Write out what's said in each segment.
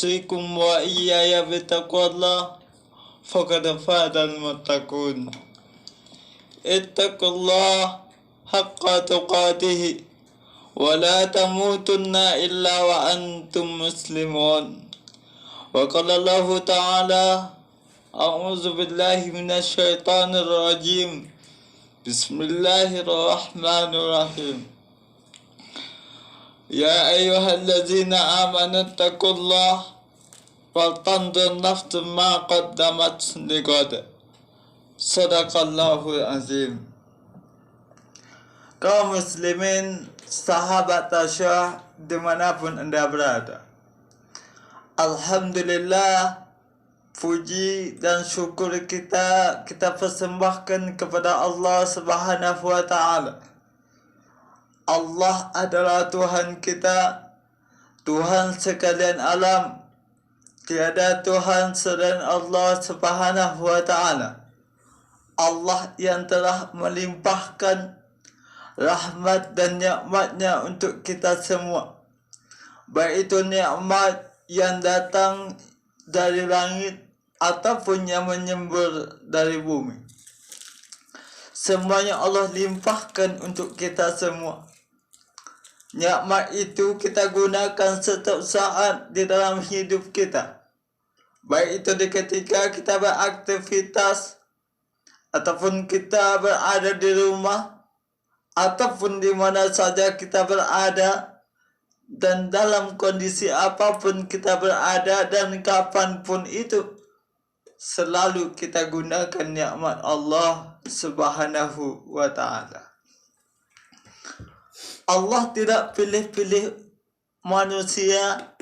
أوصيكم وإياي بتقوى الله فقد فاز المتقون اتقوا الله حق تقاته ولا تموتن إلا وأنتم مسلمون وقال الله تعالى أعوذ بالله من الشيطان الرجيم بسم الله الرحمن الرحيم يا أيها الذين آمنوا اتقوا الله ولتنظر نفس ما قدمت لغد صدق الله العظيم. Kaum muslimin, sahabat tasyah dimanapun anda berada, alhamdulillah, puji dan syukur kita persembahkan kepada Allah Subhanahu wa Ta'ala. Allah adalah Tuhan kita, Tuhan sekalian alam. Tiada Tuhan selain Allah Subhanahu wa Ta'ala. Allah yang telah melimpahkan rahmat dan nikmatnya untuk kita semua, baik itu nikmat yang datang dari langit ataupun yang menyembur dari bumi. Semuanya Allah limpahkan untuk kita semua. Nikmat itu kita gunakan setiap saat di dalam hidup kita, baik itu di ketika kita beraktivitas ataupun kita berada di rumah ataupun di mana saja kita berada, dan dalam kondisi apapun kita berada dan kapanpun itu, selalu kita gunakan nikmat Allah Subhanahu wa Ta'ala. Allah tidak pilih-pilih manusia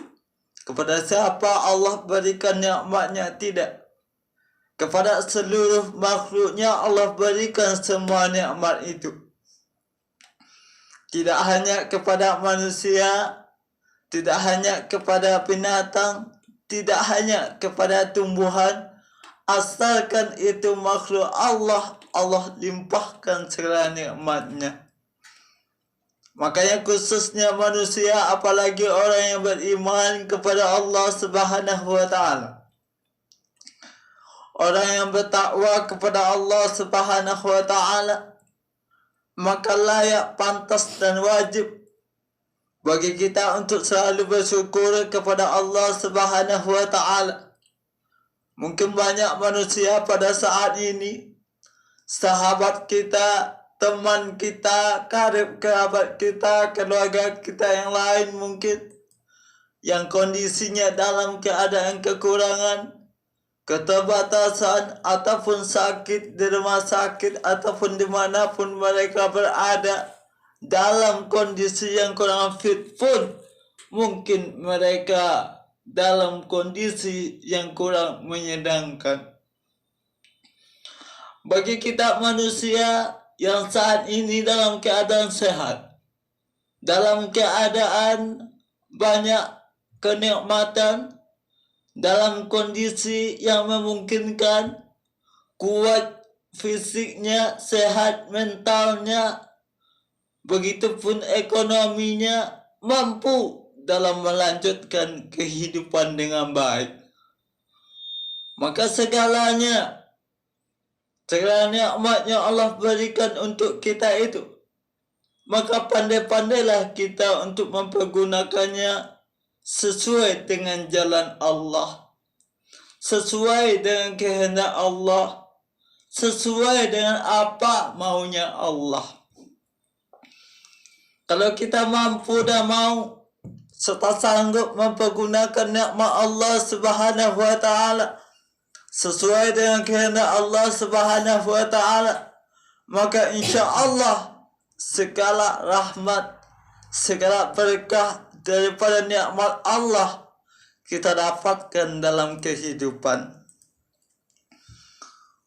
kepada siapa Allah berikan nikmatnya, tidak. Kepada seluruh makhluknya Allah berikan semua nikmat itu. Tidak hanya kepada manusia, tidak hanya kepada binatang, tidak hanya kepada tumbuhan, asalkan itu makhluk Allah, Allah limpahkan segala nikmatnya. Makanya khususnya manusia, apalagi orang yang beriman kepada Allah Subhanahu wa Ta'ala, orang yang bertakwa kepada Allah Subhanahu wa Ta'ala, maka layak, pantas dan wajib bagi kita untuk selalu bersyukur kepada Allah Subhanahu wa Ta'ala. Mungkin banyak manusia pada saat ini, sahabat kita, teman kita, karib kerabat kita, keluarga kita yang lain mungkin, yang kondisinya dalam keadaan kekurangan, keterbatasan, ataupun sakit di rumah sakit, ataupun dimanapun mereka berada, dalam kondisi yang kurang fit pun, mungkin mereka dalam kondisi yang kurang menyenangkan. Bagi kita manusia yang saat ini dalam keadaan sehat, dalam keadaan banyak kenikmatan, dalam kondisi yang memungkinkan, kuat fisiknya, sehat mentalnya, begitupun ekonominya, mampu dalam melanjutkan kehidupan dengan baik, maka segalanya nikmatnya Allah berikan untuk kita itu, maka pandai-pandailah kita untuk mempergunakannya sesuai dengan jalan Allah, sesuai dengan kehendak Allah, sesuai dengan apa maunya Allah. Kalau kita mampu dan mau serta sanggup mempergunakan nikmat Allah Subhanahu wa Ta'ala sesuai dengan kehendak Allah Subhanahu wa Ta'ala, maka insya Allah segala rahmat, segala berkah daripada nikmat Allah kita dapatkan dalam kehidupan.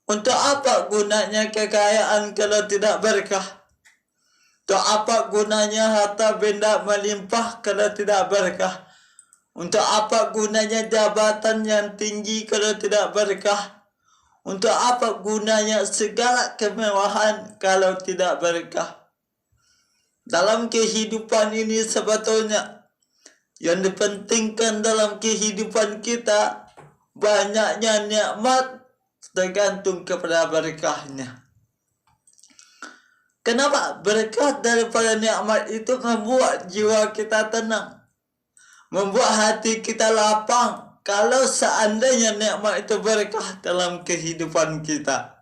Untuk apa gunanya kekayaan kalau tidak berkah? Untuk apa gunanya harta benda melimpah kalau tidak berkah? Untuk apa gunanya jabatan yang tinggi kalau tidak berkah? Untuk apa gunanya segala kemewahan kalau tidak berkah? Dalam kehidupan ini sebetulnya yang dipentingkan dalam kehidupan kita, banyaknya nikmat tergantung kepada berkahnya. Kenapa? Berkat daripada nikmat itu membuat jiwa kita tenang, membuat hati kita lapang. Kalau seandainya nikmat itu berkah dalam kehidupan kita.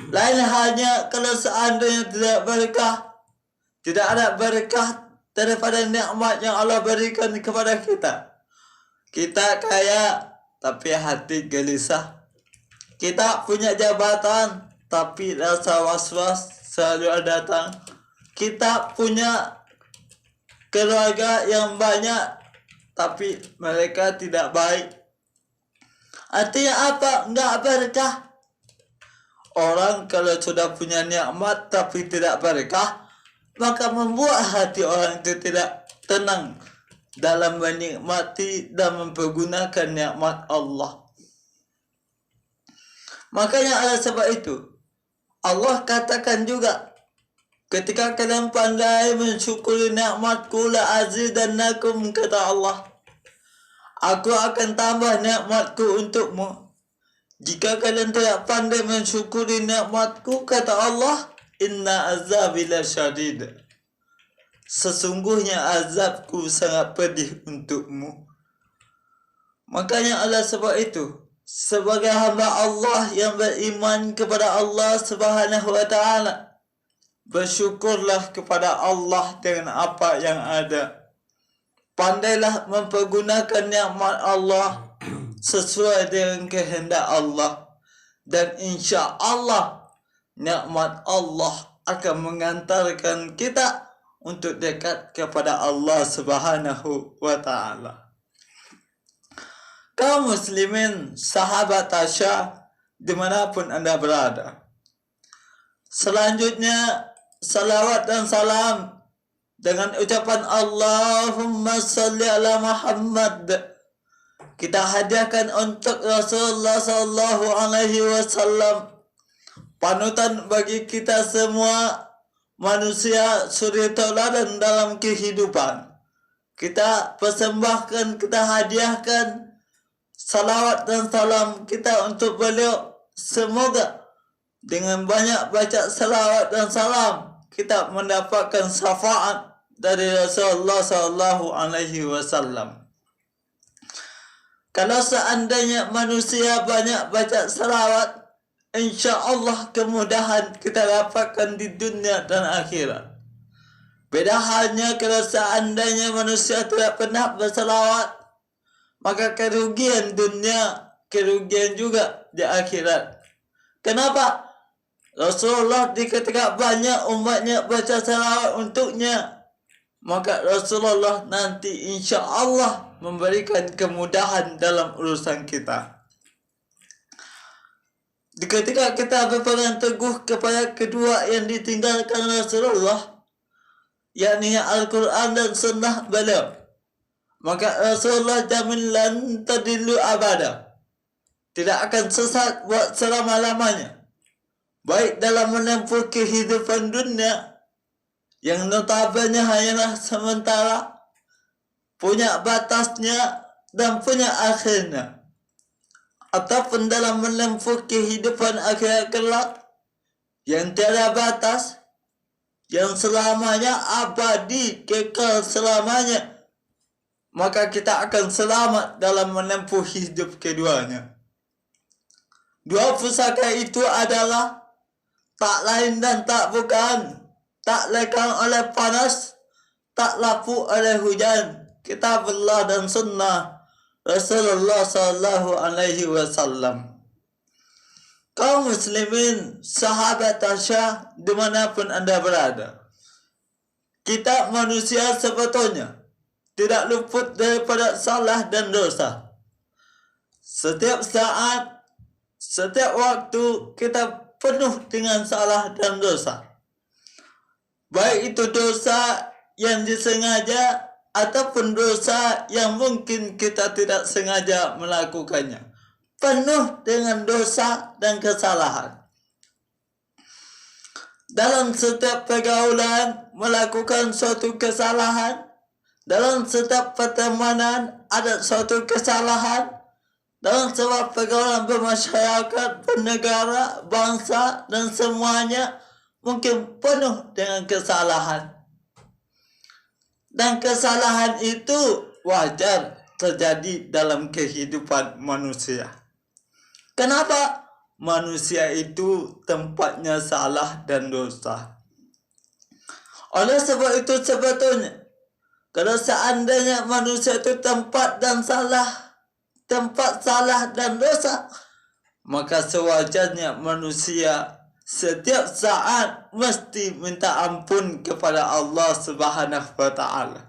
Lain halnya kalau seandainya tidak berkah, tidak ada berkah daripada nikmat yang Allah berikan kepada kita. Kita kaya tapi hati gelisah. Kita punya jabatan tapi rasa was-was selalu datang. Kita punya keluarga yang banyak tapi mereka tidak baik. Artinya apa? Enggak berkah. Orang kalau sudah punya nikmat tapi tidak berkah, maka membuat hati orang itu tidak tenang dalam menikmati dan mempergunakan nikmat Allah. Makanya oleh sebab itu Allah katakan juga, ketika kalian pandai mensyukuri nikmatku la azidannakum, kata Allah, aku akan tambah nikmatku untukmu. Jika kalian tidak pandai mensyukuri nikmatku, kata Allah, inna azabi lasyadid, sesungguhnya azabku sangat pedih untukmu. Makanya oleh sebab itu, sebagai hamba Allah yang beriman kepada Allah Subhanahu wa ta'ala, bersyukurlah kepada Allah dengan apa yang ada. Pandailah mempergunakan nikmat Allah sesuai dengan kehendak Allah. Dan insya Allah, nikmat Allah akan mengantarkan kita untuk dekat kepada Allah Subhanahu wa ta'ala. Kaum muslimin, sahabat Tasya, dimanapun anda berada, selanjutnya salawat dan salam dengan ucapan Allahumma salli ala Muhammad kita hadiahkan untuk Rasulullah sallallahu alaihi wasallam, panutan bagi kita semua manusia, suri tauladan dalam kehidupan. Kita persembahkan, kita hadiahkan salawat dan salam kita untuk beliau. Semoga dengan banyak baca salawat dan salam kita mendapatkan syafaat dari Rasulullah sallallahu alaihi wasallam. Kalau seandainya manusia banyak baca salawat, insya Allah kemudahan kita dapatkan di dunia dan akhirat. Beda halnya kalau seandainya manusia tidak pernah bersalawat, maka kerugian dunia, kerugian juga di akhirat. Kenapa? Rasulullah ketika banyak umatnya baca salawat untuknya, maka Rasulullah nanti insya Allah memberikan kemudahan dalam urusan kita. Ketika kita berpegang teguh kepada kedua yang ditinggalkan Rasulullah, yakni Al-Quran dan Sunnah beliau, maka Rasulullah jamin lan tadillu abada, tidak akan sesat buat selama-lamanya, baik dalam menempuh kehidupan dunia yang notabene hanyalah sementara, punya batasnya dan punya akhirnya, ataupun dalam menempuh kehidupan akhirat kelak yang tiada batas, yang selamanya abadi, kekal selamanya, maka kita akan selamat dalam menempuh hidup keduanya. Dua pusaka itu adalah tak lain dan tak bukan, tak lekang oleh panas, tak lapuk oleh hujan, kitab Allah dan sunnah Rasulullah sallallahu alaihi wasallam. Kaum muslimin, sahabat Tasya, dimanapun anda berada, kita manusia sebetulnya tidak luput daripada salah dan dosa. Setiap saat, setiap waktu kita penuh dengan salah dan dosa. Baik itu dosa yang disengaja ataupun dosa yang mungkin kita tidak sengaja melakukannya. Penuh dengan dosa dan kesalahan. Dalam setiap pergaulan melakukan suatu kesalahan, dalam setiap pertemanan ada suatu kesalahan, dalam sebuah pergaulan bermasyarakat, bernegara, bangsa, dan semuanya mungkin penuh dengan kesalahan. Dan kesalahan itu wajar terjadi dalam kehidupan manusia. Kenapa? Manusia itu tempatnya salah dan dosa. Oleh sebab itu sebetulnya, kalau seandainya manusia itu tempat salah dan dosa, maka sewajarnya manusia setiap saat mesti minta ampun kepada Allah Subhanahu wa Ta'ala.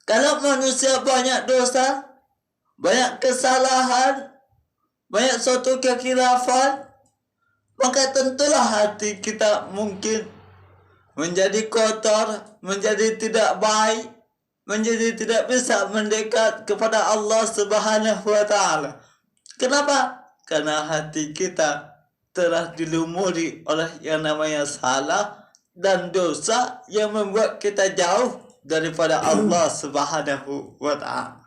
Kalau manusia banyak dosa, banyak kesalahan, banyak suatu kekhilafan, maka tentulah hati kita mungkin menjadi kotor, menjadi tidak baik, menjadi tidak bisa mendekat kepada Allah Subhanahu wa Ta'ala. Kenapa? Karena hati kita telah dilumuri oleh yang namanya salah dan dosa yang membuat kita jauh daripada Allah Subhanahu wa Ta'ala.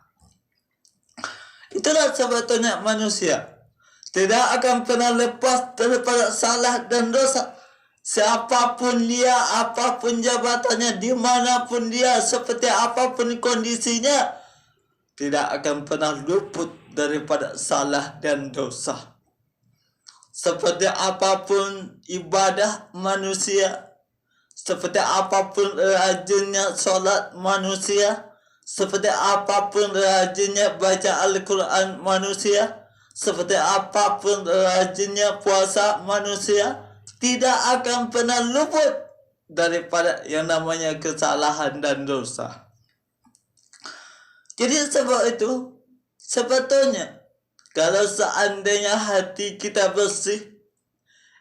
Itulah sebetulnya manusia tidak akan pernah lepas daripada salah dan dosa. Siapapun dia, apapun jabatannya, dimanapun dia, seperti apapun kondisinya, tidak akan pernah luput daripada salah dan dosa. Seperti apapun ibadah manusia, seperti apapun rajinnya solat manusia, seperti apapun rajinnya baca Al-Quran manusia, seperti apapun rajinnya puasa manusia, tidak akan pernah luput daripada yang namanya kesalahan dan dosa. Jadi sebab itu, sebetulnya kalau seandainya hati kita bersih,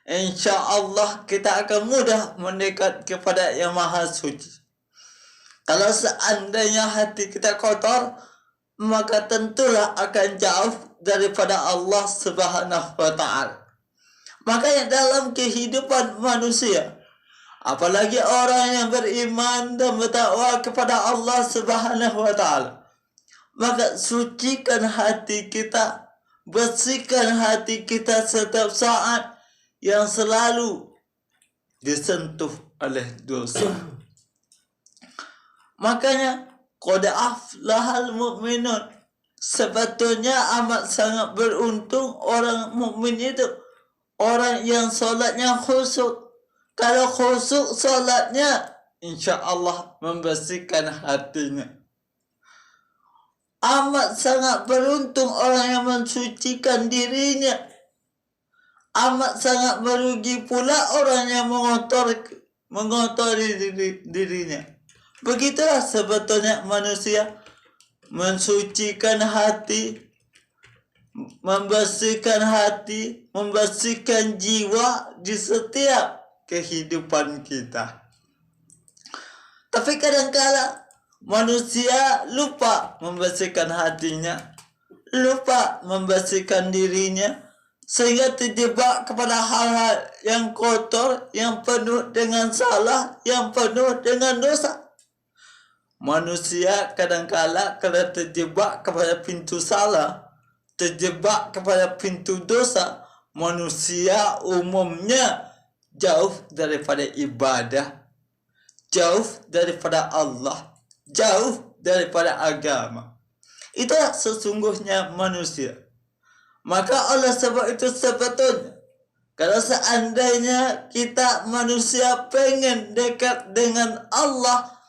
insya Allah kita akan mudah mendekat kepada Yang Maha Suci. Kalau seandainya hati kita kotor, maka tentulah akan jauh daripada Allah Subhanahu wa Ta'ala. Makanya dalam kehidupan manusia, apalagi orang yang beriman dan bertakwa kepada Allah Subhanahu wa Ta'ala, maka sucikan hati kita, bersihkan hati kita setiap saat yang selalu disentuh oleh dosa. Makanya qad aflahal mu'minun, sebetulnya amat sangat beruntung orang mukmin itu, orang yang solatnya khusyuk. Kalau khusyuk solatnya, insya Allah membersihkan hatinya. Amat sangat beruntung orang yang mensucikan dirinya. Amat sangat merugi pula orang yang mengotori dirinya. Begitulah sebetulnya manusia mensucikan hati, membersihkan hati, membersihkan jiwa di setiap kehidupan kita. Tapi kadang-kala manusia lupa membersihkan hatinya, lupa membersihkan dirinya, sehingga terjebak kepada hal-hal yang kotor, yang penuh dengan salah, yang penuh dengan dosa. Manusia kadang-kala kalau terjebak kepada pintu salah, terjebak kepada pintu dosa, manusia umumnya jauh daripada ibadah, jauh daripada Allah, jauh daripada agama. Itulah sesungguhnya manusia. Maka oleh sebab itu sebetulnya, kalau seandainya kita manusia pengen dekat dengan Allah,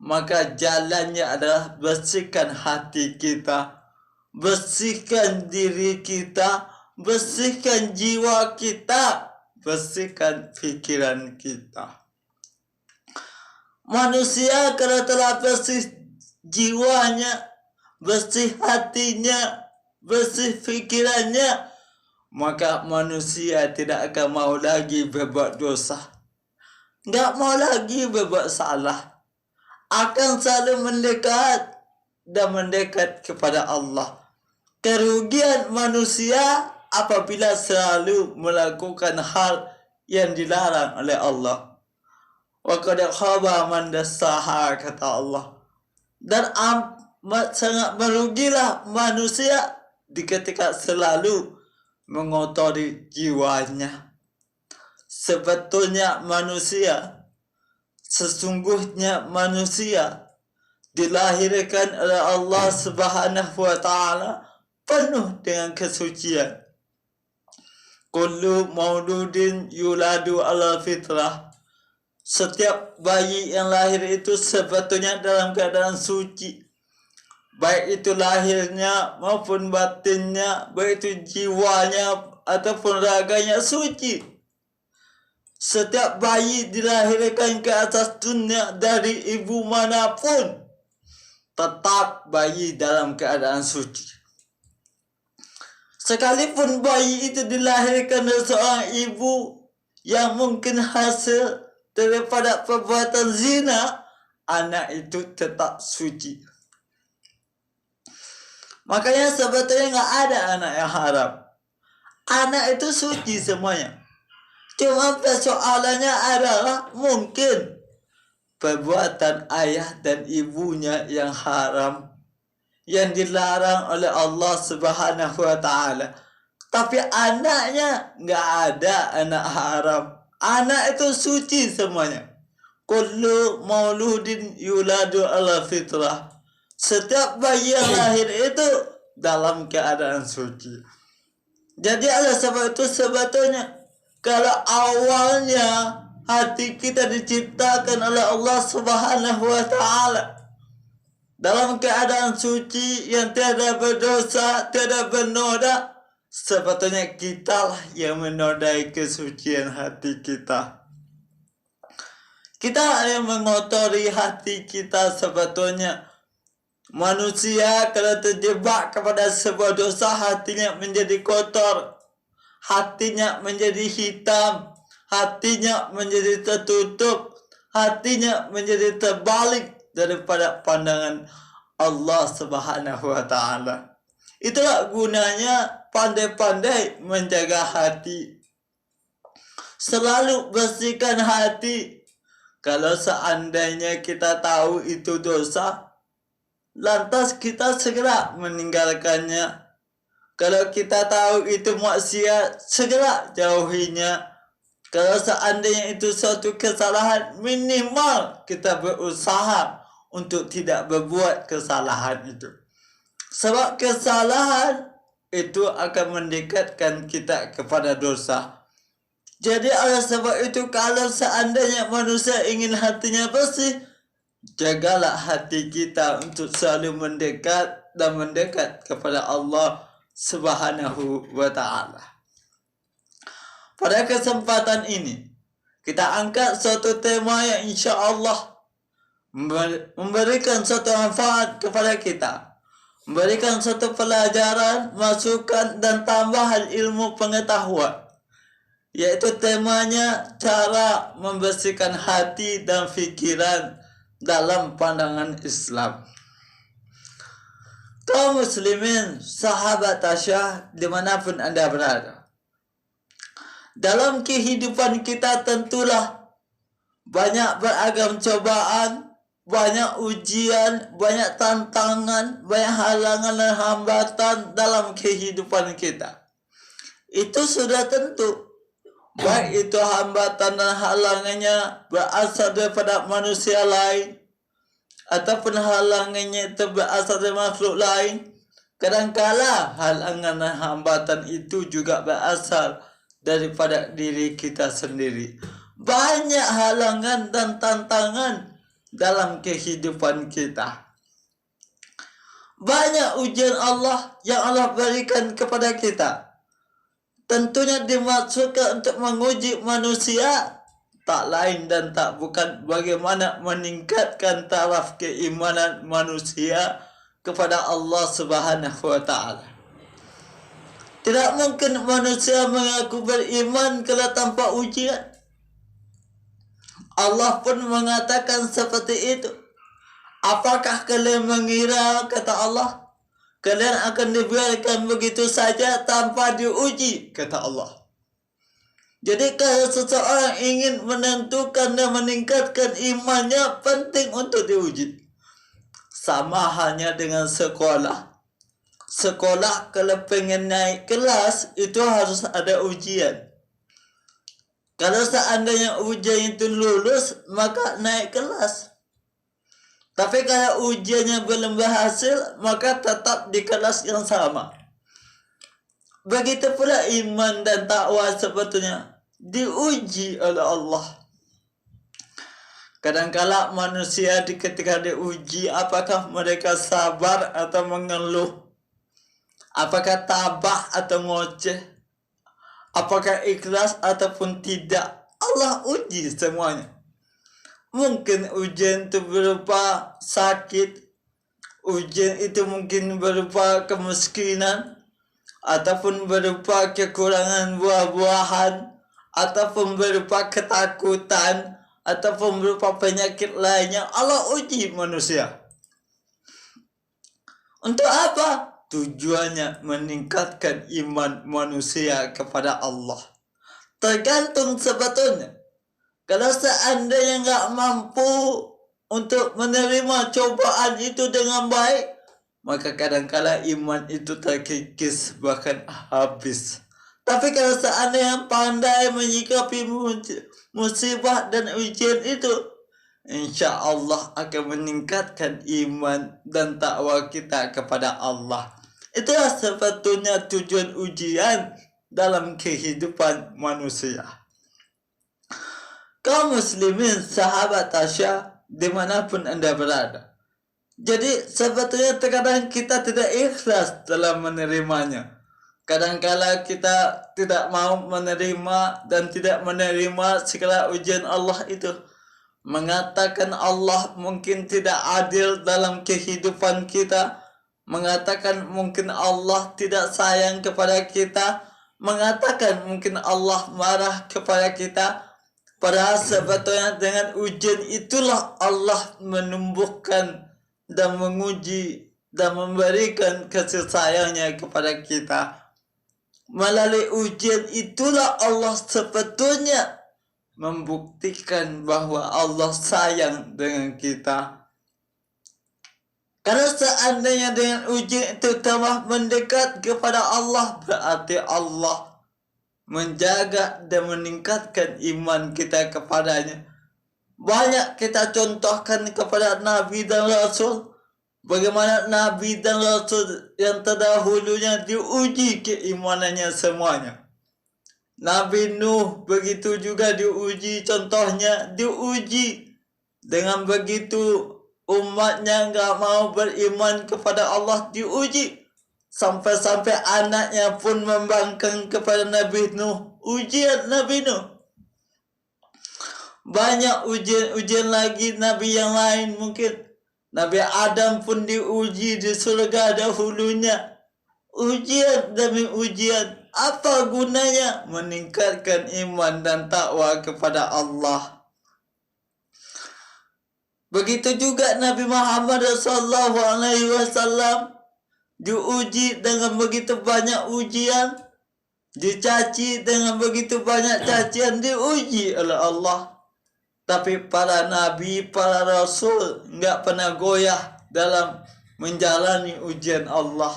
maka jalannya adalah bersihkan hati kita, bersihkan diri kita, bersihkan jiwa kita, bersihkan pikiran kita. Manusia kalau telah bersih jiwanya, bersih hatinya, bersih pikirannya, maka manusia tidak akan mau lagi berbuat dosa, nggak mau lagi berbuat salah, akan selalu mendekat dan mendekat kepada Allah. Kerugian manusia apabila selalu melakukan hal yang dilarang oleh Allah. wa qad khaba man dassaha, kata Allah. Dan amat sangat merugilah manusia di ketika selalu mengotori jiwanya. Sebetulnya sesungguhnya manusia dilahirkan oleh Allah Subhanahu wa Ta'ala penuh dengan kesucian. Kullu mauludin yuladu ala fitrah. Setiap bayi yang lahir itu sebetulnya dalam keadaan suci. Baik itu lahirnya maupun batinnya, baik itu jiwanya ataupun raganya suci. Setiap bayi dilahirkan ke atas dunia dari ibu manapun, tetap bayi dalam keadaan suci. Sekalipun bayi itu dilahirkan dari seorang ibu yang mungkin hasil daripada perbuatan zina, anak itu tetap suci. Makanya sebetulnya nggak ada anak yang haram. Anak itu suci semuanya. Cuma persoalannya adalah mungkin perbuatan ayah dan ibunya yang haram, yang dilarang oleh Allah Subhanahu wa Ta'ala. Tapi anaknya nggak ada anak haram. Anak itu suci semuanya. Kullu mauludin yuladu ala fitrah. Setiap bayi yang lahir itu dalam keadaan suci. Jadi oleh sebab itu sebetulnya kalau awalnya hati kita diciptakan oleh Allah Subhanahu wa Ta'ala dalam keadaan suci yang tiada berdosa, tiada bernoda, sebetulnya kitalah yang menodai kesucian hati kita. Kita yang mengotori hati kita sebetulnya. Manusia kalau terjebak kepada sebuah dosa, hatinya menjadi kotor, hatinya menjadi hitam, hatinya menjadi tertutup, hatinya menjadi terbalik daripada pandangan Allah Subhanahu wa Ta'ala. Itulah gunanya pandai-pandai menjaga hati. Selalu bersihkan hati. Kalau seandainya kita tahu itu dosa, lantas kita segera meninggalkannya. Kalau kita tahu itu maksiat, segera jauhinya. Kalau seandainya itu suatu kesalahan, minimal kita berusaha untuk tidak berbuat kesalahan itu. Sebab kesalahan itu akan mendekatkan kita kepada dosa. Jadi oleh sebab itu kalau seandainya manusia ingin hatinya bersih, jagalah hati kita untuk selalu mendekat kepada Allah Subhanahu wa Ta'ala. Pada kesempatan ini, kita angkat suatu tema yang insya Allah memberikan suatu manfaat kepada kita, memberikan suatu pelajaran, masukan dan tambahan ilmu pengetahuan, yaitu temanya cara membersihkan hati dan fikiran dalam pandangan Islam. Kaum muslimin, sahabat tasyah dimanapun anda berada, dalam kehidupan kita tentulah banyak beragam cobaan, banyak ujian, banyak tantangan, banyak halangan dan hambatan dalam kehidupan kita. Itu sudah tentu. Baik itu hambatan dan halangannya berasal daripada manusia lain, ataupun halangannya itu berasal dari makhluk lain. Kadangkala halangan dan hambatan itu juga berasal daripada diri kita sendiri. Banyak halangan dan tantangan dalam kehidupan kita. Banyak ujian Allah yang Allah berikan kepada kita. Tentunya dimaksudkan untuk menguji manusia, tak lain dan tak bukan bagaimana meningkatkan taraf keimanan manusia kepada Allah Subhanahu wa Ta'ala. Tidak mungkin manusia mengaku beriman kalau tanpa ujian. Allah pun mengatakan seperti itu. Apakah kalian mengira, kata Allah, kalian akan dibiarkan begitu saja tanpa diuji, kata Allah. Jadi kalau seseorang ingin menentukan dan meningkatkan imannya, penting untuk diuji. Sama halnya dengan sekolah. Sekolah kalau pengen naik kelas, itu harus ada ujian. Kalau seandainya ujian itu lulus, maka naik kelas. Tapi kalau ujiannya belum berhasil, maka tetap di kelas yang sama. Begitu pula iman dan takwa sebetulnya diuji oleh Allah. Kadangkala manusia ketika diuji, apakah mereka sabar atau mengeluh? Apakah tabah atau ngoceh? Apakah ikhlas ataupun tidak? Allah uji semuanya. Mungkin ujian itu berupa sakit, ujian itu mungkin berupa kemiskinan, ataupun berupa kekurangan buah-buahan, ataupun berupa ketakutan, ataupun berupa penyakit lainnya. Allah uji manusia. Untuk apa? Tujuannya meningkatkan iman manusia kepada Allah. Tergantung sebetulnya. Kalau seandainya nggak mampu untuk menerima cobaan itu dengan baik, maka kadangkala iman itu terkikis, bahkan habis. Tapi kalau seandainya pandai menyikapi musibah dan ujian itu, insya Allah akan meningkatkan iman dan takwa kita kepada Allah. Itulah sebetulnya tujuan ujian dalam kehidupan manusia. Kaum muslimin, sahabat Tasya, dimanapun Anda berada. Jadi sebetulnya terkadang kita tidak ikhlas dalam menerimanya. Kadangkala kita tidak mau menerima dan tidak menerima segala ujian Allah itu. Mengatakan Allah mungkin tidak adil dalam kehidupan kita. Mengatakan mungkin Allah tidak sayang kepada kita. Mengatakan mungkin Allah marah kepada kita. Padahal sebetulnya dengan ujian itulah Allah menumbuhkan dan menguji dan memberikan kasih sayangnya kepada kita. Melalui ujian itulah Allah sebetulnya membuktikan bahwa Allah sayang dengan kita. Karena seandainya dengan ujian itu tambah mendekat kepada Allah, berarti Allah menjaga dan meningkatkan iman kita kepadanya. Banyak kita contohkan kepada Nabi dan Rasul, bagaimana Nabi dan Rasul yang terdahulunya diuji keimanannya semuanya. Nabi Nuh begitu juga diuji, contohnya diuji. Dengan begitu umatnya nggak mau beriman kepada Allah, diuji. Sampai-sampai anaknya pun membangkang kepada Nabi Nuh. Ujian Nabi Nuh. Banyak ujian lagi Nabi yang lain mungkin. Nabi Adam pun diuji di surga dahulunya. Ujian demi ujian. Apa gunanya? Meningkatkan iman dan takwa kepada Allah. Begitu juga Nabi Muhammad SAW diuji dengan begitu banyak ujian, dicaci dengan begitu banyak cacian, diuji oleh Allah. Tapi para nabi, para rasul nggak pernah goyah dalam menjalani ujian Allah.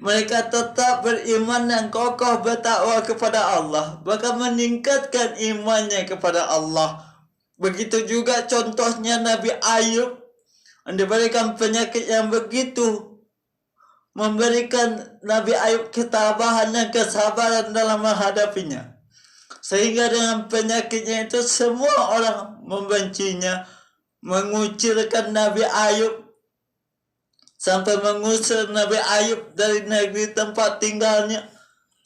Mereka tetap beriman dan kokoh bertakwa kepada Allah, bahkan meningkatkan imannya kepada Allah. Begitu juga contohnya Nabi Ayub, yang diberikan penyakit yang begitu, memberikan Nabi Ayub ketabahan dan kesabaran dalam menghadapinya. Sehingga dengan penyakitnya itu semua orang membencinya, mengucilkan Nabi Ayub, sampai mengusir Nabi Ayub dari negeri tempat tinggalnya,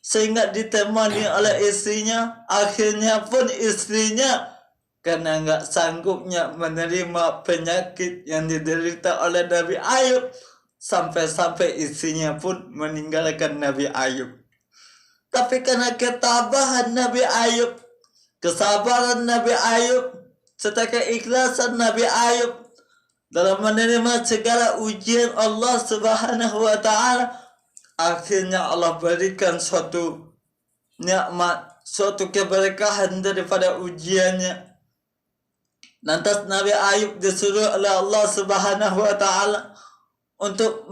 sehingga ditemani oleh istrinya. Akhirnya pun istrinya, karena nggak sanggupnya menerima penyakit yang diderita oleh Nabi Ayub, sampai-sampai istrinya pun meninggalkan Nabi Ayub. Tapi karena ketabahan Nabi Ayub, kesabaran Nabi Ayub, serta keikhlasan Nabi Ayub dalam menerima segala ujian Allah Subhanahu wa Ta'ala, akhirnya Allah berikan suatu nikmat, suatu keberkahan daripada ujiannya. Lantas Nabi Ayub disuruh oleh Allah Subhanahu wa taala untuk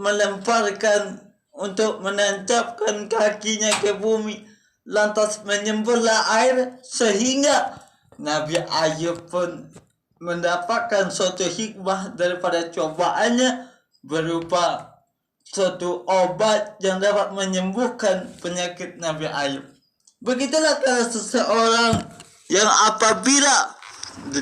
menancapkan kakinya ke bumi, lantas menyemburlah air sehingga Nabi Ayub pun mendapatkan suatu hikmah daripada cobaannya berupa suatu obat yang dapat menyembuhkan penyakit Nabi Ayub. Begitulah kalau seseorang yang apabila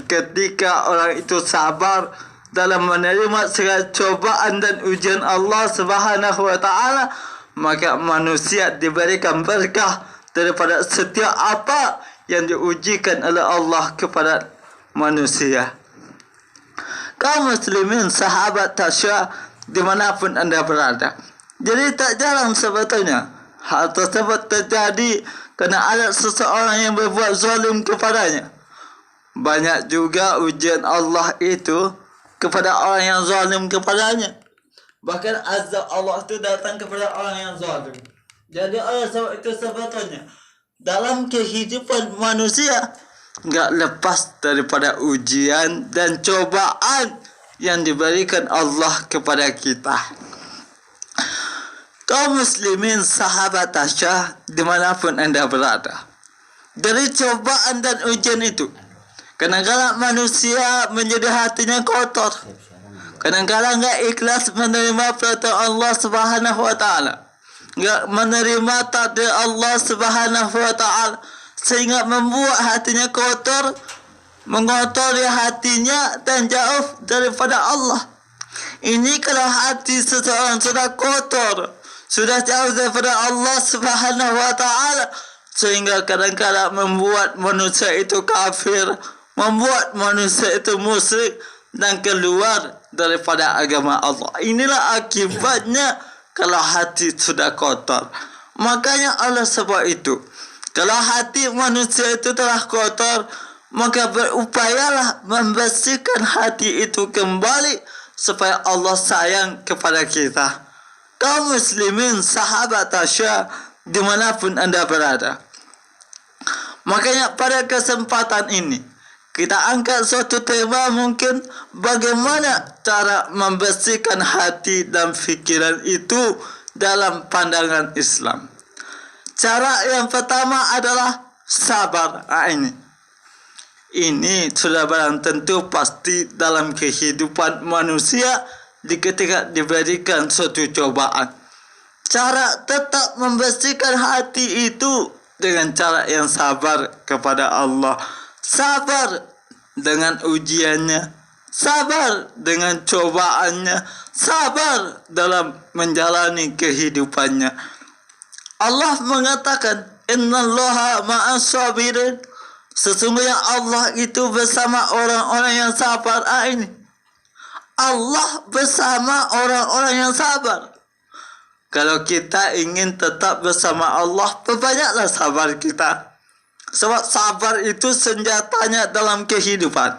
ketika orang itu sabar dalam menerima segala cobaan dan ujian Allah Subhanahu wa taala, maka manusia diberikan berkah daripada setiap apa yang diujikan oleh Allah kepada manusia. Kaum muslimin, sahabat Tasya dimanapun anda berada, jadi tak jarang sebetulnya hal tersebut terjadi kerana ada seseorang yang berbuat zalim kepadanya. Banyak juga ujian Allah itu kepada orang yang zalim kepadanya. Bahkan azab Allah itu datang kepada orang yang zalim. Jadi oleh sebab itu sebetulnya dalam kehidupan manusia enggak lepas daripada ujian dan cobaan yang diberikan Allah kepada kita. Kaum muslimin, sahabat Tasya dimanapun anda berada, dari cobaan dan ujian itu, kadang-kadang manusia menjadi hatinya kotor. Kadang-kadang enggak ikhlas menerima perintah Allah Subhanahu wa taala. Enggak menerima takdir Allah Subhanahu wa taala sehingga membuat hatinya kotor, mengotori hatinya dan jauh daripada Allah. Ini kalau hati seseorang sudah kotor, sudah jauh daripada Allah Subhanahu wa taala, sehingga kadang-kadang membuat manusia itu kafir, membuat manusia itu musyrik dan keluar daripada agama Allah. Inilah akibatnya kalau hati sudah kotor. Makanya oleh sebab itu, kalau hati manusia itu telah kotor, maka berupayalah membersihkan hati itu kembali supaya Allah sayang kepada kita. Kaum muslimin, sahabat Tasya dimanapun anda berada, makanya pada kesempatan ini kita angkat suatu tema, mungkin bagaimana cara membersihkan hati dan fikiran itu dalam pandangan Islam. Cara yang pertama adalah sabar. Ini sudah barang tentu pasti dalam kehidupan manusia ketika diberikan suatu cobaan. Cara tetap membersihkan hati itu dengan cara yang sabar kepada Allah. Sabar dengan ujiannya, sabar dengan cobaannya, sabar dalam menjalani kehidupannya. Allah mengatakan, innallaha ma'as sabirin. Sesungguhnya Allah itu bersama orang-orang yang sabar. Ini Allah bersama orang-orang yang sabar. Kalau kita ingin tetap bersama Allah, perbanyaklah sabar kita. Sebab sabar itu senjatanya dalam kehidupan.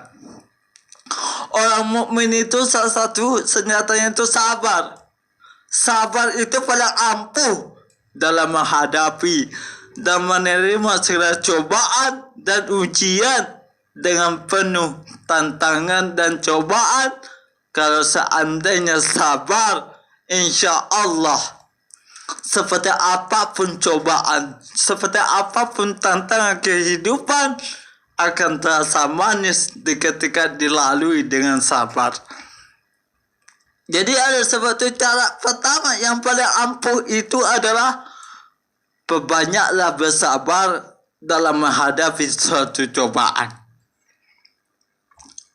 Orang mukmin itu salah satu senjatanya itu sabar. Sabar itu paling ampuh dalam menghadapi dan menerima segala cobaan dan ujian dengan penuh tantangan dan cobaan. Kalau seandainya sabar, insya Allah seperti apapun cobaan, seperti apapun tantangan kehidupan akan terasa manis ketika dilalui dengan sabar. Jadi ada sebab itu cara pertama yang paling ampuh itu adalah perbanyaklah bersabar dalam menghadapi suatu cobaan.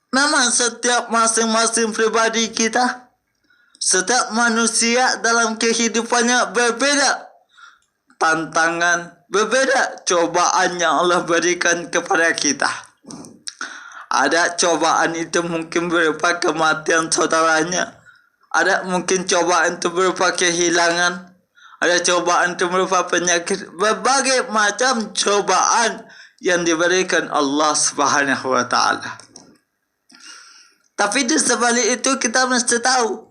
Memang setiap masing-masing pribadi kita, setiap manusia dalam kehidupannya berbeda tantangan, berbeda cobaan yang Allah berikan kepada kita. Ada cobaan itu mungkin berupa kematian saudaranya, ada mungkin cobaan itu berupa kehilangan, ada cobaan itu berupa penyakit, berbagai macam cobaan yang diberikan Allah Subhanahu wa taala. Tapi di sebalik itu kita mesti tahu,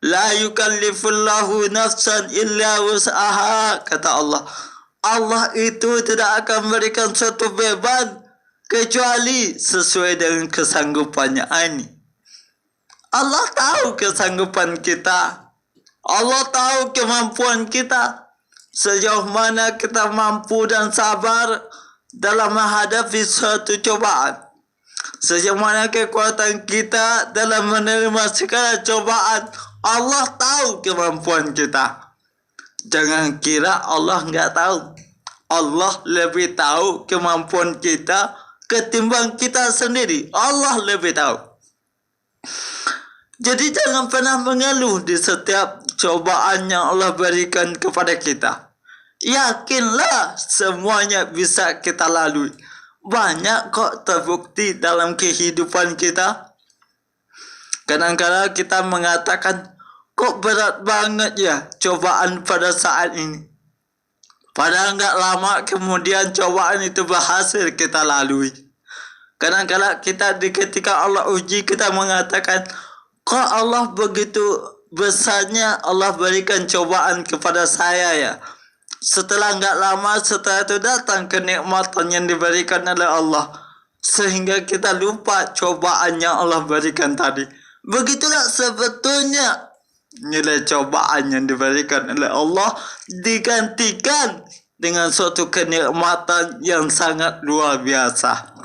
la yukallifullahu nafsan illa wus'aha, kata Allah. Allah itu tidak akan memberikan suatu beban kecuali sesuai dengan kesanggupannya ini. Allah tahu kesanggupan kita. Allah tahu kemampuan kita. Sejauh mana kita mampu dan sabar dalam menghadapi suatu cobaan. Sejauh mana kekuatan kita dalam menerima segala cobaan. Allah tahu kemampuan kita. Jangan kira Allah nggak tahu. Allah lebih tahu kemampuan kita ketimbang kita sendiri. Allah lebih tahu. Jadi jangan pernah mengeluh di setiap cobaan yang Allah berikan kepada kita. Yakinlah semuanya bisa kita lalui. Banyak kok terbukti dalam kehidupan kita. Kadang-kadang kita mengatakan, kok berat banget ya cobaan pada saat ini. Padahal nggak lama kemudian cobaan itu berhasil kita lalui. Kadang-kadang kita ketika Allah uji, kita mengatakan, kok Allah begitu besarnya Allah berikan cobaan kepada saya ya. Setelah nggak lama setelah itu datang kenikmatan yang diberikan oleh Allah. Sehingga kita lupa cobaan yang Allah berikan tadi. Begitulah sebetulnya nilai cobaan yang diberikan oleh Allah digantikan dengan suatu kenikmatan yang sangat luar biasa.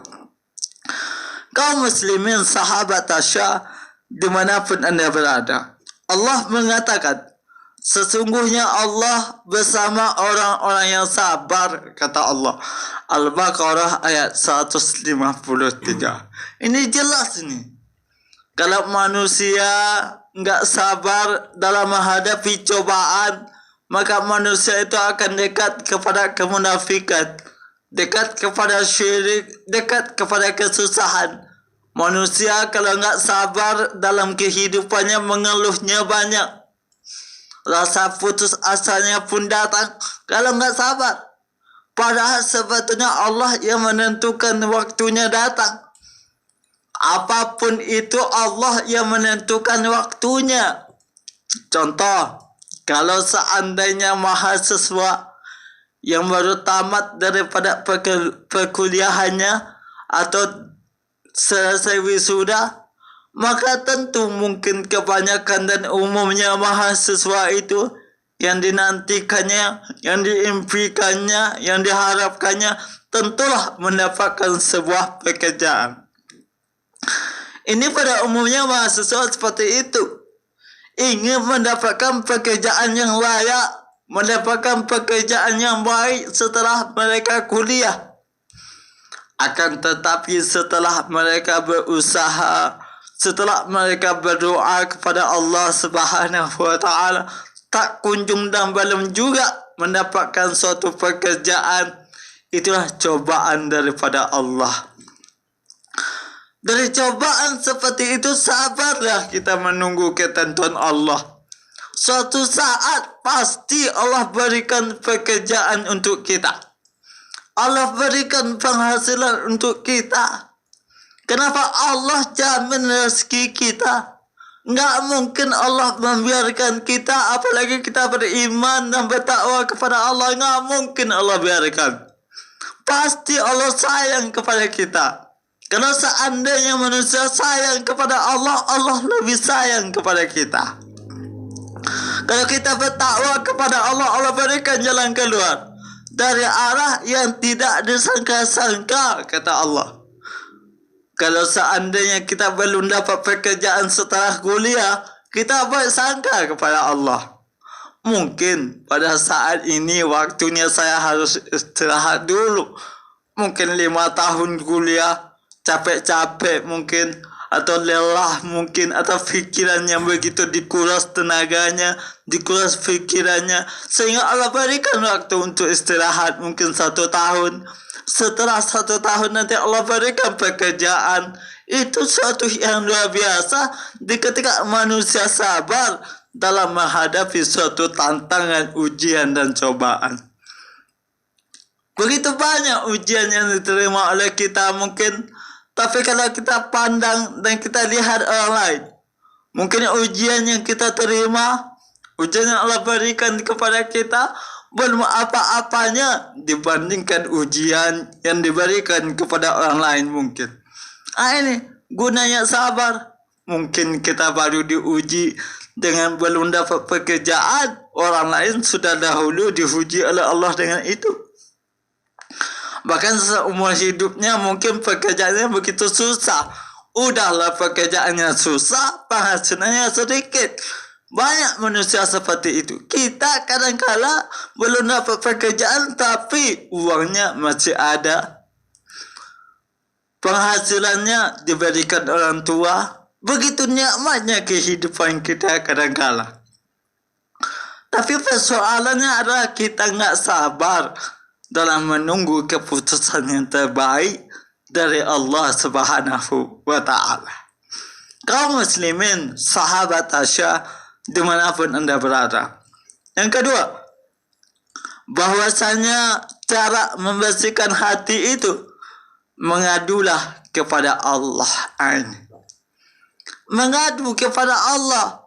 Kaum muslimin sahabat Tasya dimanapun anda berada, Allah mengatakan, sesungguhnya Allah bersama orang-orang yang sabar, kata Allah. Al-Baqarah ayat 153. Ini jelas nih. Kalau manusia nggak sabar dalam menghadapi cobaan, maka manusia itu akan dekat kepada kemunafikan, dekat kepada syirik, dekat kepada kesusahan. Manusia kalau nggak sabar dalam kehidupannya, mengeluhnya banyak. Rasa putus asanya pun datang kalau nggak sabar. Padahal sebetulnya Allah yang menentukan waktunya datang. Apapun itu Allah yang menentukan waktunya. Contoh, kalau seandainya mahasiswa yang baru tamat daripada perkuliahannya atau selesai wisuda, maka tentu mungkin kebanyakan dan umumnya mahasiswa itu yang dinantikannya, yang diimpikannya, yang diharapkannya tentulah mendapatkan sebuah pekerjaan. Ini pada umumnya mahasiswa seperti itu. Ingin mendapatkan pekerjaan yang layak, mendapatkan pekerjaan yang baik setelah mereka kuliah. Akan tetapi setelah mereka berusaha, setelah mereka berdoa kepada Allah Subhanahu wa taala, tak kunjung dan belum juga mendapatkan suatu pekerjaan. Itulah cobaan daripada Allah. Dari cobaan seperti itu sabarlah kita menunggu ketentuan Allah. Suatu saat pasti Allah berikan pekerjaan untuk kita. Allah berikan penghasilan untuk kita. Kenapa Allah jamin rezeki kita? Nggak mungkin Allah membiarkan kita, apalagi kita beriman dan bertakwa kepada Allah. Nggak mungkin Allah biarkan. Pasti Allah sayang kepada kita. Kalau seandainya manusia sayang kepada Allah, Allah lebih sayang kepada kita. Kalau kita bertakwa kepada Allah, Allah berikan jalan keluar dari arah yang tidak disangka-sangka, kata Allah. Kalau seandainya kita belum dapat pekerjaan setelah kuliah, kita bersangka kepada Allah. Mungkin pada saat ini waktunya saya harus istirahat dulu. Mungkin 5 tahun kuliah, capek-capek mungkin, atau lelah mungkin, atau pikiran yang begitu dikuras tenaganya, dikuras pikirannya, sehingga Allah berikan waktu untuk istirahat mungkin 1 tahun. Setelah 1 tahun nanti Allah berikan pekerjaan. Itu suatu yang luar biasa ketika manusia sabar dalam menghadapi suatu tantangan, ujian dan cobaan. Begitu banyak ujian yang diterima oleh kita mungkin, tapi kalau kita pandang dan kita lihat orang lain, mungkin ujian yang kita terima, ujian yang Allah berikan kepada kita, belum apa-apanya dibandingkan ujian yang diberikan kepada orang lain mungkin. Ini gunanya sabar. Mungkin kita baru diuji dengan belum dapat pekerjaan, orang lain sudah dahulu diuji oleh Allah dengan itu. Bahkan seumur hidupnya mungkin pekerjaannya begitu susah. Udahlah pekerjaannya susah, penghasilannya sedikit. Banyak manusia seperti itu. Kita kadang-kala belum dapat pekerjaan tapi uangnya masih ada. Penghasilannya diberikan orang tua. Begitu nikmatnya kehidupan kita kadang-kala. Tapi persoalannya adalah kita nggak sabar dalam menunggu keputusan yang terbaik dari Allah Subhanahu wa Ta'ala. Kaum muslimin, sahabat Aisyah, dimanapun Anda berada. Yang kedua, bahwasanya cara membersihkan hati itu mengadulah kepada Allah. Mengadu kepada Allah.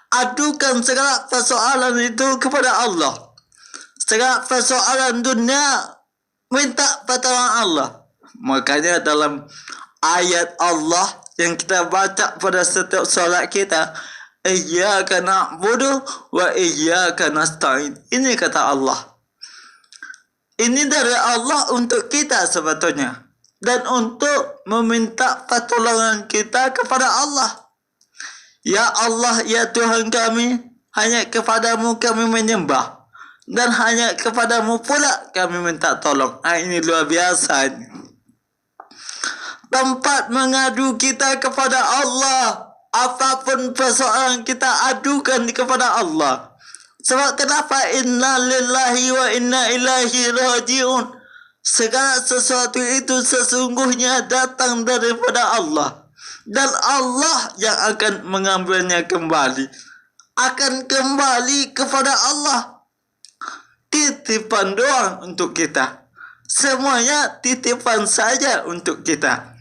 Adukan segala persoalan itu kepada Allah. Segala persoalan dunia, minta pertolongan Allah. Makanya dalam ayat Allah yang kita baca pada setiap solat kita, Iyyaka na'budu wa iyyaka nasta'in. Ini kata Allah. Ini dari Allah untuk kita sebetulnya. Dan untuk meminta pertolongan kita kepada Allah. Ya Allah, ya Tuhan kami, hanya kepadamu kami menyembah. Dan hanya kepadamu pula kami minta tolong. Ini luar biasa. Tempat mengadu kita kepada Allah. Apapun persoalan kita adukan kepada Allah. Sebab kenapa? Inna lillahi wa inna ilaihi raji'un. Segala sesuatu itu sesungguhnya datang daripada Allah. Dan Allah yang akan mengambilnya kembali. Akan kembali kepada Allah. Titipan doang untuk kita. Semuanya titipan saja untuk kita.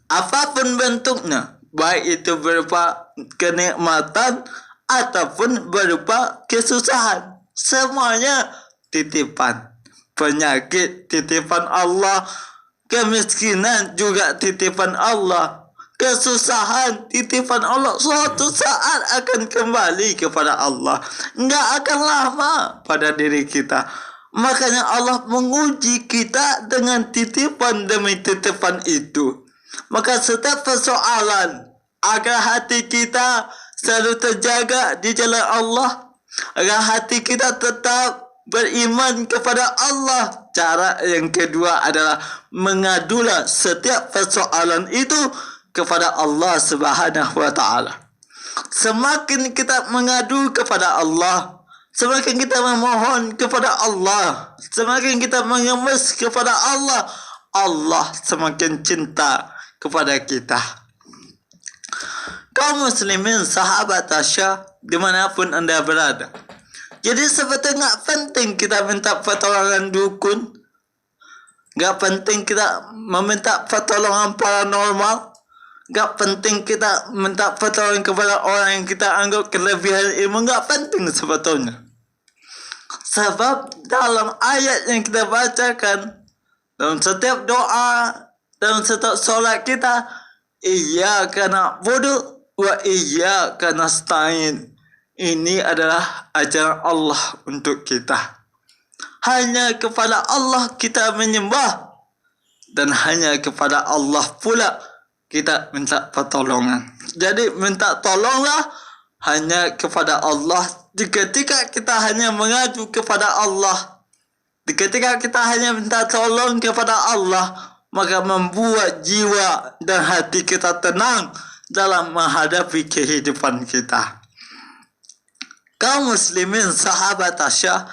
Apapun bentuknya. Baik itu berupa kenikmatan ataupun berupa kesusahan. Semuanya titipan. Penyakit titipan Allah. Kemiskinan juga titipan Allah. Kesusahan titipan Allah. Suatu saat akan kembali kepada Allah. Enggak akan lama pada diri kita. Makanya Allah menguji kita dengan titipan demi titipan itu. Maka setiap persoalan agar hati kita selalu terjaga di jalan Allah, agar hati kita tetap beriman kepada Allah. Cara yang kedua adalah mengadulah setiap persoalan itu kepada Allah Subhanahu wa Ta'ala. Semakin kita mengadu kepada Allah, semakin kita memohon kepada Allah, semakin kita mengemas kepada Allah, Allah semakin cinta kepada kita. Kaum muslimin, sahabat Aisyah, dimanapun Anda berada. Jadi sebetulnya tak penting kita minta pertolongan dukun. Tak penting kita meminta pertolongan paranormal. Tak penting kita minta pertolongan kepada orang yang kita anggap kelebihan ilmu. Tak penting sebetulnya. Sebab dalam ayat yang kita bacakan, dalam setiap doa, dalam setiap solat kita, Iyyaka na'budu wa iyyaka nasta'in. Ini adalah ajaran Allah untuk kita. Hanya kepada Allah kita menyembah. Dan hanya kepada Allah pula kita minta pertolongan. Jadi minta tolonglah hanya kepada Allah. Ketika kita hanya mengadu kepada Allah, ketika kita hanya minta tolong kepada Allah, maka membuat jiwa dan hati kita tenang dalam menghadapi kehidupan kita. Kaum muslimin, sahabat Aisyah,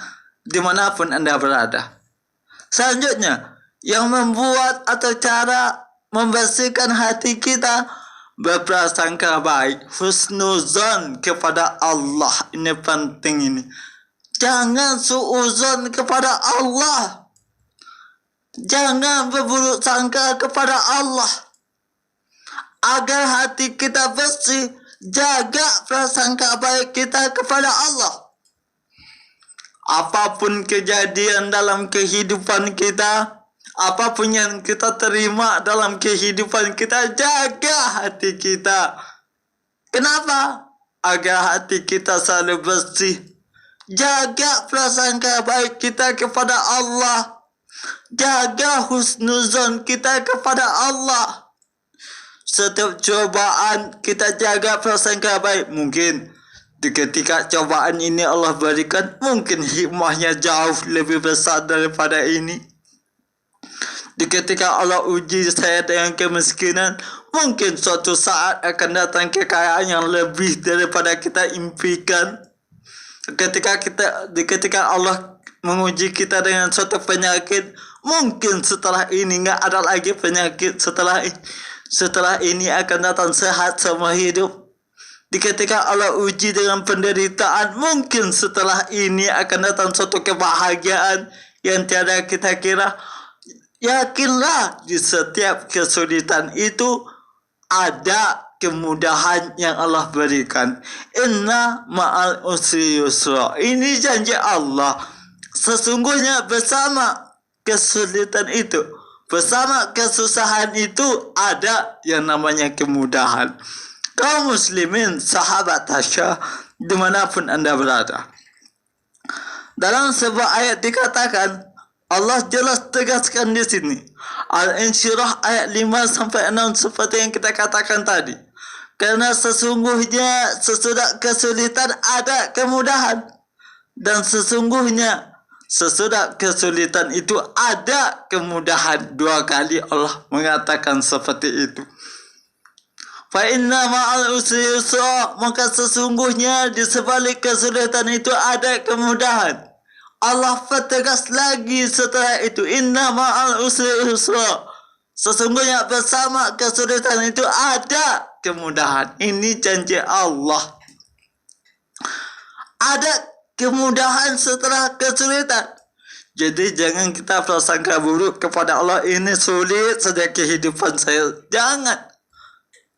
dimanapun Anda berada. Selanjutnya, yang membuat atau cara membersihkan hati kita, berprasangka baik, husnuzon kepada Allah. Ini penting ini. Jangan suuzon kepada Allah. Jangan berburuk sangka kepada Allah. Agar hati kita bersih, jaga prasangka baik kita kepada Allah. Apapun kejadian dalam kehidupan kita, apapun yang kita terima dalam kehidupan kita, jaga hati kita. Kenapa? Agar hati kita selalu bersih. Jaga prasangka baik kita kepada Allah. Jaga husnuzon kita kepada Allah. Setiap cobaan kita jaga prasangka baik. Mungkin di ketika cobaan ini Allah berikan, mungkin hikmahnya jauh lebih besar daripada ini. Di ketika Allah uji saya dengan kemiskinan, mungkin suatu saat akan datang kekayaan yang lebih daripada kita impikan. Ketika Allah menguji kita dengan suatu penyakit, mungkin setelah ini nggak ada lagi penyakit. Setelah ini akan datang sehat semua hidup. Ketika Allah uji dengan penderitaan, mungkin setelah ini akan datang suatu kebahagiaan yang tiada kita kira. Yakinlah di setiap kesulitan itu ada kemudahan yang Allah berikan. Inna ma'al usri yusra. Ini janji Allah. Sesungguhnya bersama kesulitan itu, bersama kesusahan itu ada yang namanya kemudahan. Kaum muslimin, sahabat Hasya, dimanapun anda berada. Dalam sebuah ayat dikatakan, Allah jelas tegaskan di sini. Al-Insyirah ayat 5-6 seperti yang kita katakan tadi. Karena sesungguhnya sesudah kesulitan ada kemudahan. Dan sesungguhnya sesudah kesulitan itu ada kemudahan. 2 kali Allah mengatakan seperti itu. Fa inna ma'al usri yusra, maka sesungguhnya di sebalik kesulitan itu ada kemudahan. Allah pertegas lagi setelah itu, inna ma'al usri yusra. Sesungguhnya bersama kesulitan itu ada kemudahan. Ini janji Allah. Ada kemudahan setelah kesulitan. Jadi jangan kita prasangka buruk kepada Allah, ini sulit saja kehidupan saya. Jangan.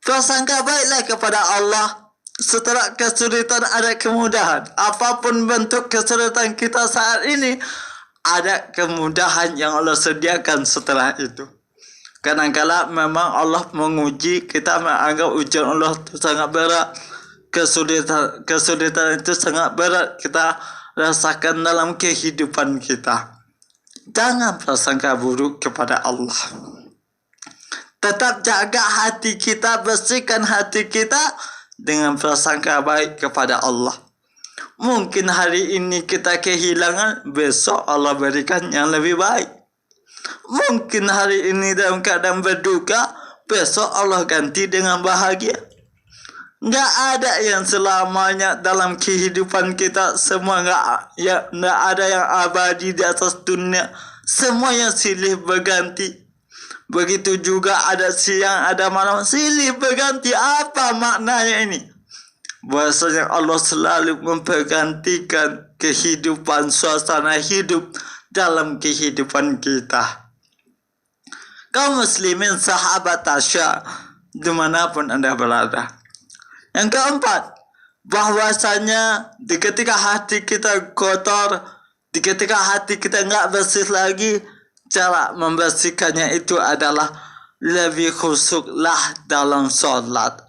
Prasangka baiklah kepada Allah. Setelah kesulitan ada kemudahan. Apapun bentuk kesulitan kita saat ini, ada kemudahan yang Allah sediakan setelah itu. Kadang-kala memang Allah menguji, kita menganggap ujian Allah itu sangat berat. Kesulitan itu sangat berat kita rasakan dalam kehidupan kita. Jangan prasangka buruk kepada Allah. Tetap jaga hati kita, bersihkan hati kita dengan prasangka baik kepada Allah. Mungkin hari ini kita kehilangan, besok Allah berikan yang lebih baik. Mungkin hari ini dalam keadaan berduka, besok Allah ganti dengan bahagia. Nggak ada yang selamanya dalam kehidupan kita. Semua nggak ada yang abadi di atas dunia. Semuanya silih berganti. Begitu juga ada siang, ada malam, silih berganti. Apa maknanya ini? Bahasanya Allah selalu mempergantikan kehidupan, suasana hidup dalam kehidupan kita. Kaum muslimin, sahabat Hasya, dimanapun anda berada. Yang keempat, bahwasanya ketika hati kita kotor, ketika hati kita nggak bersih lagi, cara membersihkannya itu adalah lebih khusyuklah dalam sholat.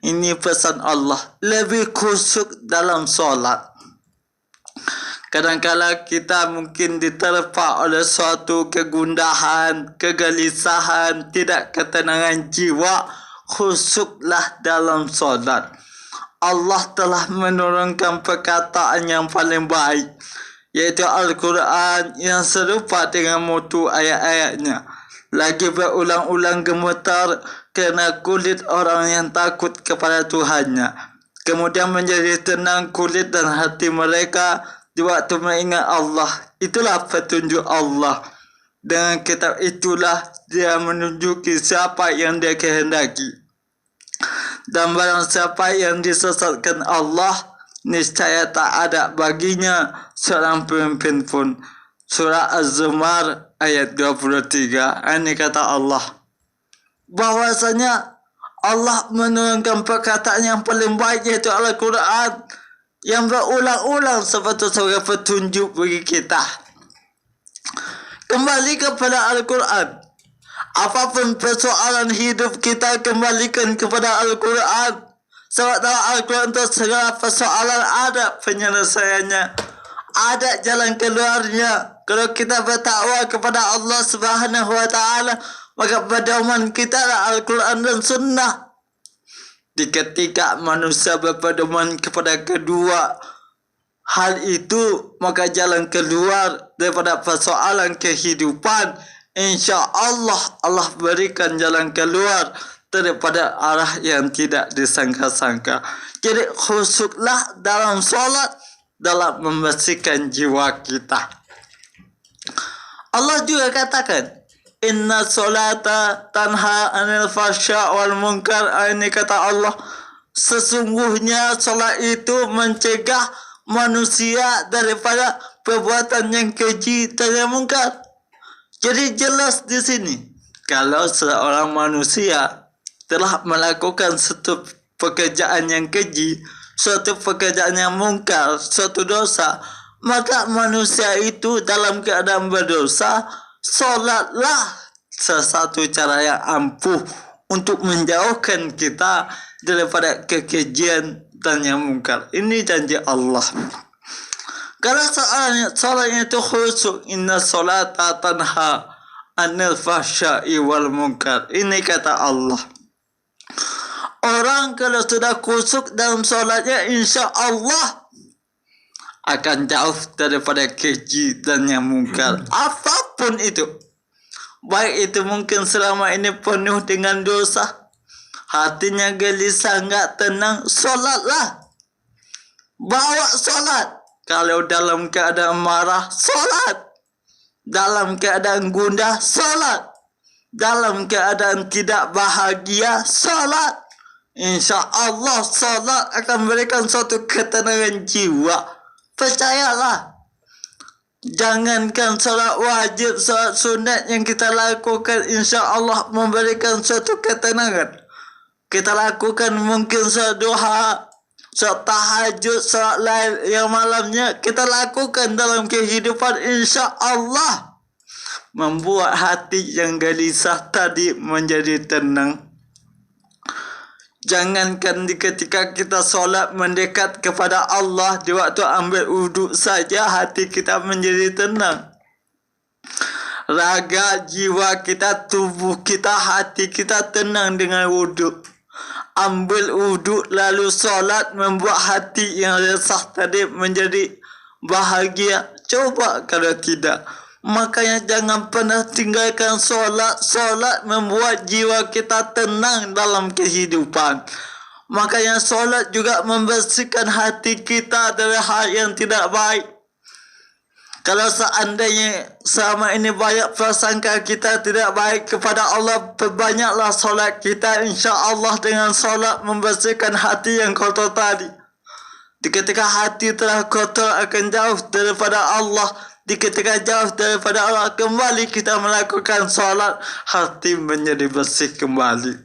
Ini pesan Allah, lebih khusyuk dalam sholat. Kadang-kala kita mungkin diterpa oleh suatu kegundahan, kegelisahan, tidak ketenangan jiwa. Khusyuklah dalam sholat. Allah telah menurunkan perkataan yang paling baik, yaitu Al-Quran yang serupa dengan mutu ayat-ayatnya. Lagi berulang-ulang gemetar kerana kulit orang yang takut kepada Tuhannya. Kemudian menjadi tenang kulit dan hati mereka di waktu mengingat Allah. Itulah petunjuk Allah. Dengan kitab itulah dia menunjuki siapa yang dia kehendaki. Dan barang siapa yang disesatkan Allah, niscaya tak ada baginya seorang pemimpin pun. Surah Az-Zumar ayat 23. Ini kata Allah. Bahwasanya Allah menurunkan perkataan yang paling baik, yaitu Al-Quran. yang berulang-ulang sebagai petunjuk bagi kita. Kembali kepada Al-Quran. Apapun persoalan hidup kita, kembalikan kepada Al-Quran. Sebab dalam Al-Quran itu segala persoalan ada penyelesaiannya, ada jalan keluarnya. Kalau kita bertakwa kepada Allah Subhanahu wa Ta'ala, maka pedoman kita adalah Al-Quran dan Sunnah. Ketika manusia berpedoman kepada kedua hal itu, maka jalan keluar daripada persoalan kehidupan, insya Allah berikan jalan keluar daripada arah yang tidak disangka-sangka. Jadi khusyuklah dalam solat, dalam membersihkan jiwa kita. Allah juga katakan, inna solata tanha anil fahsya wal munkar. Ini kata Allah, sesungguhnya solat itu mencegah manusia daripada perbuatan yang keji dan yang mungkar. Jadi jelas di sini, kalau seorang manusia telah melakukan suatu pekerjaan yang keji, suatu pekerjaan yang mungkar, suatu dosa, maka manusia itu dalam keadaan berdosa, solatlah sesuatu cara yang ampuh untuk menjauhkan kita daripada kekejian dan yang mungkar. Ini janji Allah. Kalau solatnya itu khusyuk, inna solata tanha anil fahsya'i wal munkar. Ini kata Allah. Orang kalau sudah khusyuk dalam solatnya, insya Allah akan jauh daripada keji dan yang mungkar. Apapun itu. Baik itu mungkin selama ini penuh dengan dosa, hatinya gelisah, enggak tenang, solatlah. Bawa solat. Kalau dalam keadaan marah, solat. Dalam keadaan gundah, solat. Dalam keadaan tidak bahagia, solat. Insya Allah solat akan memberikan suatu ketenangan jiwa. Percayalah. Jangankan solat wajib, solat sunat yang kita lakukan, insya Allah memberikan suatu ketenangan. Kita lakukan mungkin solat duha, solat tahajud, solat lain yang malamnya kita lakukan dalam kehidupan, insya Allah membuat hati yang gelisah tadi menjadi tenang. Jangankan ketika kita solat mendekat kepada Allah, di waktu ambil wuduk saja hati kita menjadi tenang. Raga, jiwa kita, tubuh kita, hati kita tenang dengan wuduk. Ambil wuduk lalu solat membuat hati yang resah tadi menjadi bahagia. Coba kalau tidak. Makanya jangan pernah tinggalkan solat. Solat membuat jiwa kita tenang dalam kehidupan. Makanya solat juga membersihkan hati kita dari hal yang tidak baik. Kalau seandainya selama ini banyak prasangka kita tidak baik kepada Allah, perbanyaklah solat kita. Insya Allah dengan solat membersihkan hati yang kotor tadi. Ketika hati telah kotor akan jauh daripada Allah. Ketika jauh daripada Allah, kembali kita melakukan solat, hati menjadi bersih kembali.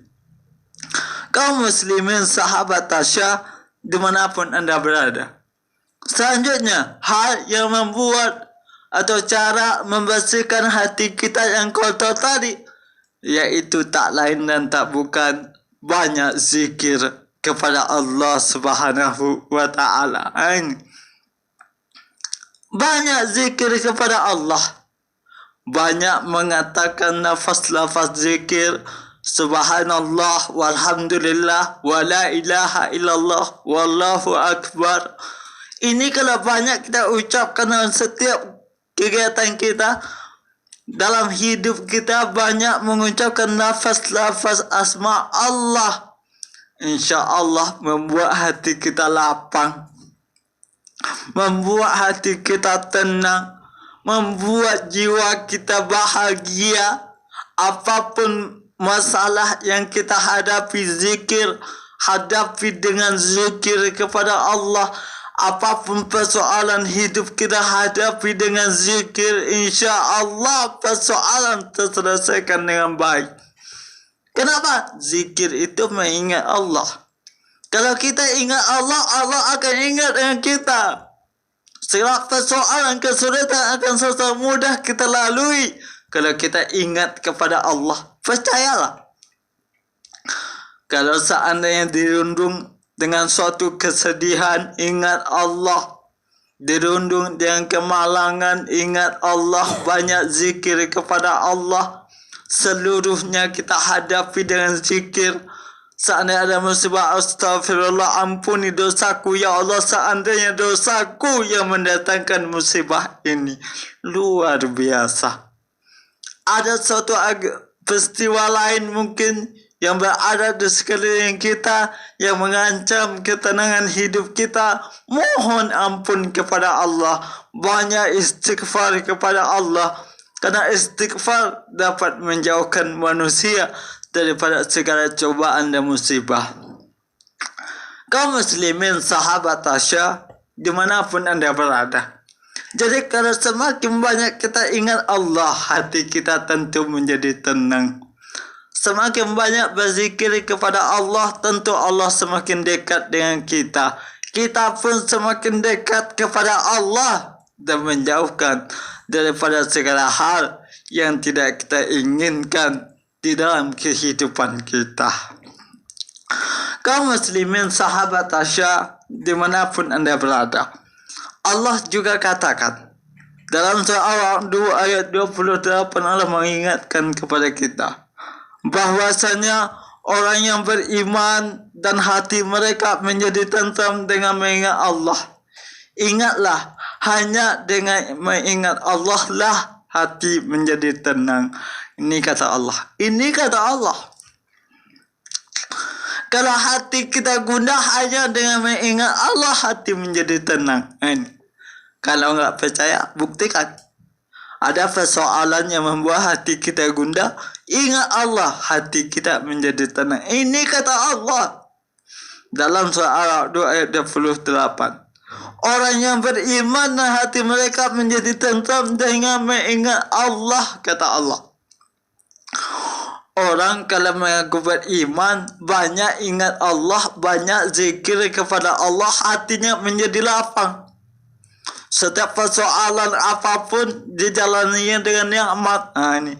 Kaum muslimin, sahabat Tasya, dimanapun anda berada. Selanjutnya, hal yang membuat atau cara membersihkan hati kita yang kotor tadi, yaitu tak lain dan tak bukan banyak zikir kepada Allah Subhanahu wa Ta'ala. Banyak zikir kepada Allah. Banyak mengatakan lafaz-lafaz zikir. Subhanallah, walhamdulillah, wa la ilaha illallah, wallahu akbar. Ini kalau banyak kita ucapkan dalam setiap kegiatan kita, dalam hidup kita banyak mengucapkan lafaz-lafaz asma Allah, insya Allah membuat hati kita lapang, membuat hati kita tenang, membuat jiwa kita bahagia. Apapun masalah yang kita hadapi, zikir, hadapi dengan zikir kepada Allah. Apapun persoalan hidup kita hadapi dengan zikir, insya Allah persoalan terselesaikan dengan baik. Kenapa? Zikir itu mengingat Allah. Kalau kita ingat Allah, Allah akan ingat dengan kita. Segala persoalan kesulitan akan susah mudah kita lalui kalau kita ingat kepada Allah. Percayalah. Kalau seandainya dirundung dengan suatu kesedihan, ingat Allah. Dirundung dengan kemalangan, ingat Allah. Banyak zikir kepada Allah. Seluruhnya kita hadapi dengan zikir. Seandainya ada musibah, astagfirullah, ampuni dosaku ya Allah. Seandainya dosaku yang mendatangkan musibah ini. Luar biasa. Ada suatu peristiwa lain mungkin yang berada di sekeliling kita, yang mengancam ketenangan hidup kita. Mohon ampun kepada Allah. Banyak istighfar kepada Allah. Karena istighfar dapat menjauhkan manusia daripada segala cobaan dan musibah. Kaum muslimin, sahabat Tasya, dimanapun anda berada. Jadi kalau semakin banyak kita ingat Allah, hati kita tentu menjadi tenang. Semakin banyak berzikir kepada Allah, tentu Allah semakin dekat dengan kita. Kita pun semakin dekat kepada Allah dan menjauhkan daripada segala hal yang tidak kita inginkan di dalam kehidupan kita. Kaum muslimin, sahabat Tasya, dimanapun anda berada, Allah juga katakan dalam surah 2 ayat 28, Allah mengingatkan kepada kita bahwasanya orang yang beriman dan hati mereka menjadi tentram dengan mengingat Allah. Ingatlah, hanya dengan mengingat Allah lah hati menjadi tenang. Ini kata Allah. Ini kata Allah. Kalau hati kita gundah, hanya dengan mengingat Allah hati menjadi tenang. Ini. Kalau enggak percaya, buktikan. Ada persoalan yang membuat hati kita gundah, ingat Allah, hati kita menjadi tenang. Ini kata Allah. Dalam surah 2 ayat 28. Orang yang beriman dan hati mereka menjadi tentram dengan mengingat Allah, kata Allah. Orang kalau mengaku beriman, banyak ingat Allah, banyak zikir kepada Allah, hatinya menjadi lapang. Setiap persoalan apapun dijalaninya dengan nikmat. Ini.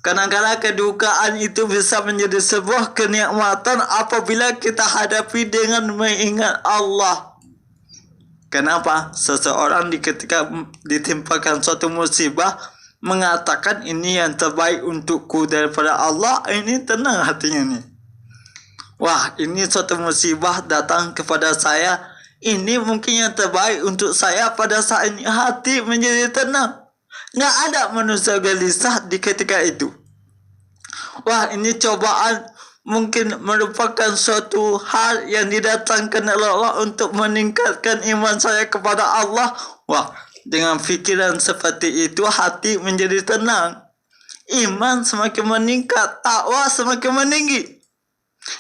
Kadang-kadang kedukaan itu bisa menjadi sebuah kenikmatan apabila kita hadapi dengan mengingat Allah. Kenapa? Seseorang ketika ditimpakan suatu musibah, mengatakan ini yang terbaik untukku daripada Allah, ini tenang hatinya nih. Wah, ini suatu musibah datang kepada saya, ini mungkin yang terbaik untuk saya pada saat ini, hati menjadi tenang. Nggak ada manusia gelisah di ketika itu. Wah, ini cobaan mungkin merupakan suatu hal yang didatangkan oleh Allah untuk meningkatkan iman saya kepada Allah. Wah, dengan fikiran seperti itu hati menjadi tenang. Iman semakin meningkat, takwa semakin meninggi.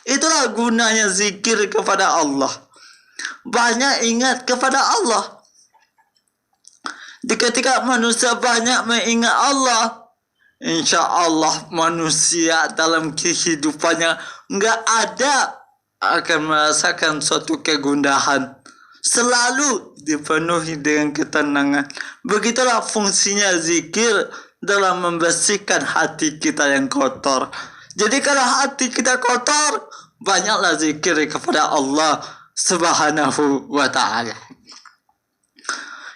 Itulah gunanya zikir kepada Allah. Banyak ingat kepada Allah. Di ketika manusia banyak mengingat Allah, insya Allah manusia dalam kehidupannya enggak ada akan merasakan suatu kegundahan. Selalu dipenuhi dengan ketenangan. Begitulah fungsinya zikir dalam membersihkan hati kita yang kotor. Jadi kalau hati kita kotor, banyaklah zikir kepada Allah Subhanahu wa ta'ala.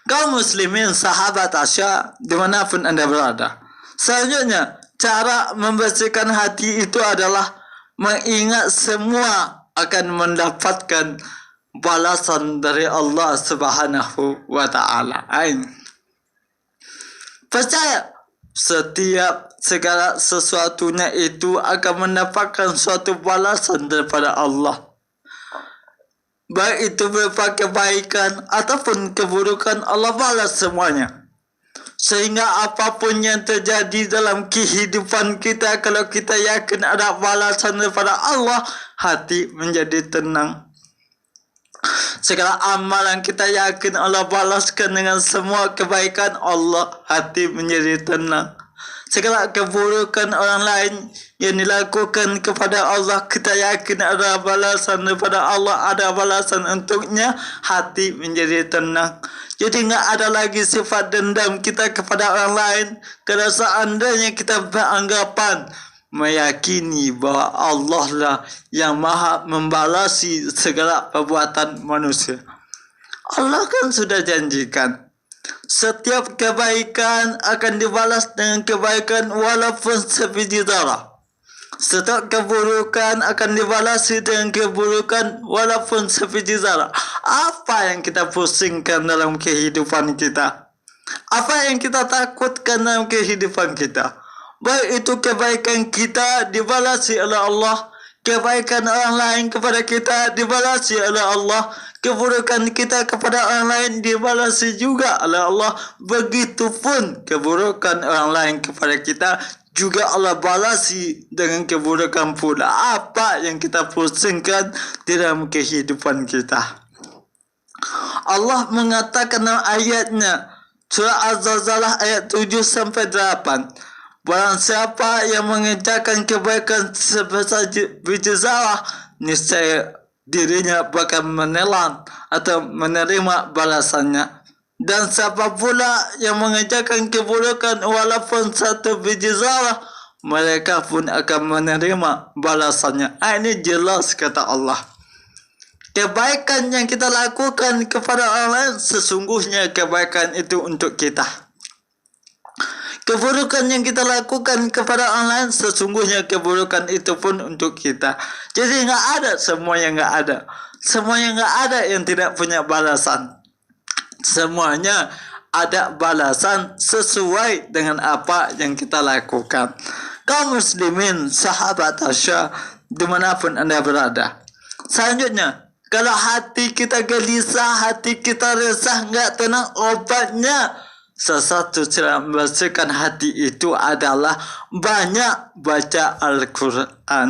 Kaum muslimin, sahabat Tasya, dimanapun anda berada. Selanjutnya, cara membersihkan hati itu adalah mengingat semua akan mendapatkan balasan dari Allah Subhanahu wa ta'ala. Percaya, setiap segala sesuatunya itu akan mendapatkan suatu balasan daripada Allah. Baik itu berupa kebaikan ataupun keburukan, Allah balas semuanya. Sehingga apapun yang terjadi dalam kehidupan kita, kalau kita yakin ada balasan daripada Allah, hati menjadi tenang. Segala amalan kita yakin Allah balaskan dengan semua kebaikan, Allah, hati menjadi tenang. segala keburukan orang lain yang dilakukan kepada Allah, kita yakin ada balasan daripada Allah, ada balasan untuknya, hati menjadi tenang. Jadi nggak ada lagi sifat dendam kita kepada orang lain, karena seandainya kita beranggapan meyakini bahwa Allah lah yang maha membalasi segala perbuatan manusia. Allah kan sudah janjikan setiap kebaikan akan dibalas dengan kebaikan walaupun sebiji zarah. Setiap keburukan akan dibalasi dengan keburukan walaupun sebiji zarah. Apa yang kita pusingkan dalam kehidupan kita? Apa yang kita takutkan dalam kehidupan kita? Baik itu kebaikan kita dibalasi oleh Allah, kebaikan orang lain kepada kita dibalasi oleh Allah, keburukan kita kepada orang lain dibalasi juga oleh Allah. Begitupun keburukan orang lain kepada kita juga Allah balasi dengan keburukan pula. Apa yang kita pusingkan di dalam kehidupan kita? Allah mengatakan dalam ayatnya, surah Az-Zalzalah ayat 7-8, barang siapa yang mengerjakan kebaikan sebesar biji zarah, niscaya dirinya bakal menelan atau menerima balasannya. Dan siapa pula yang mengerjakan keburukan walaupun satu biji zarah, mereka pun akan menerima balasannya. Ini jelas kata Allah. Kebaikan yang kita lakukan kepada orang lain, sesungguhnya kebaikan itu untuk kita. Keburukan yang kita lakukan kepada orang lain, sesungguhnya keburukan itu pun untuk kita. Jadi nggak ada semua yang nggak ada. Semuanya nggak ada yang tidak punya balasan. Semuanya ada balasan sesuai dengan apa yang kita lakukan. Kaum muslimin, sahabat Asya, dimanapun Anda berada. Selanjutnya, kalau hati kita gelisah, hati kita resah, nggak tenang, obatnya sesatu cara membersihkan hati itu adalah banyak baca Al-Quran.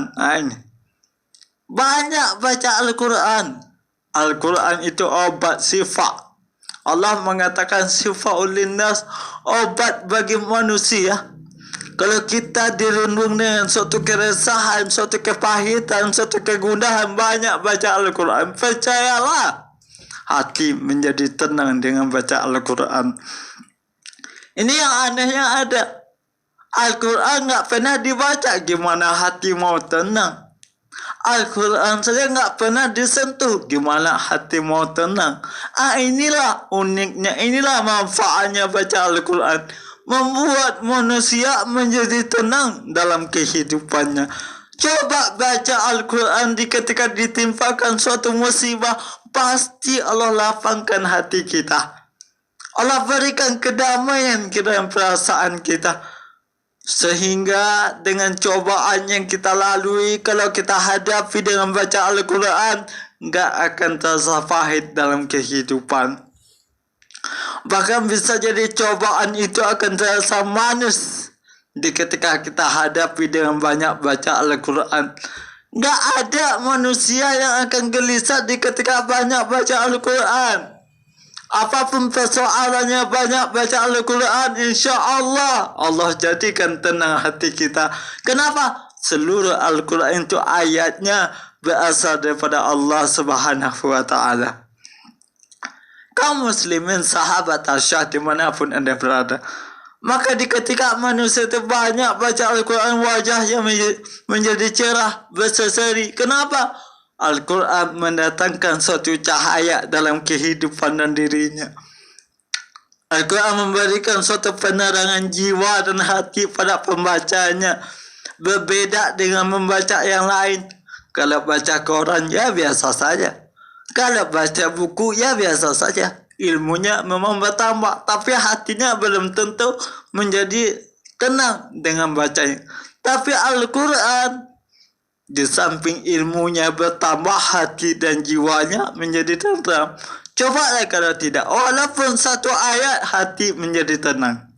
Banyak baca Al-Quran. Al-Quran itu obat sifat. Allah mengatakan sifaul linnas, obat bagi manusia. Kalau kita dirundung dengan suatu keresahan, suatu kepahitan, suatu kegundahan, banyak baca Al-Quran. Percayalah, hati menjadi tenang dengan baca Al-Quran. Ini yang anehnya ada. Al-Quran nggak pernah dibaca, gimana hati mau tenang? Al-Quran saja nggak pernah disentuh, gimana hati mau tenang? Inilah uniknya, inilah manfaatnya baca Al-Quran. Membuat manusia menjadi tenang dalam kehidupannya. Coba baca Al-Quran ketika ditimpakan suatu musibah, pasti Allah lapangkan hati kita. Allah berikan kedamaian ke dalam perasaan kita. Sehingga dengan cobaan yang kita lalui, kalau kita hadapi dengan baca Al-Quran, nggak akan terasa pahit dalam kehidupan. Bahkan bisa jadi cobaan itu akan terasa manis ketika kita hadapi dengan banyak baca Al-Quran. Nggak ada manusia yang akan gelisah ketika banyak baca Al-Quran. Apapun persoalannya, banyak baca Al-Quran, insya Allah Allah jadikan tenang hati kita. Kenapa? Seluruh Al-Quran itu ayatnya berasal daripada Allah Subhanahu wa Ta'ala. Kaum muslimin, sahabat Asya, dimanapun Anda berada, maka ketika manusia itu banyak baca Al-Quran, wajahnya menjadi cerah, berseri. Kenapa? Al-Quran mendatangkan suatu cahaya dalam kehidupan dan dirinya. Al-Quran memberikan suatu penerangan jiwa dan hati pada pembacanya. Berbeda dengan membaca yang lain. Kalau baca koran, ya biasa saja. Kalau baca buku, ya biasa saja. Ilmunya memang bertambah, tapi hatinya belum tentu menjadi tenang dengan bacanya. Tapi Al-Quran, di samping ilmunya bertambah, hati dan jiwanya menjadi tenang. Coba kalau tidak, walaupun satu ayat, hati menjadi tenang.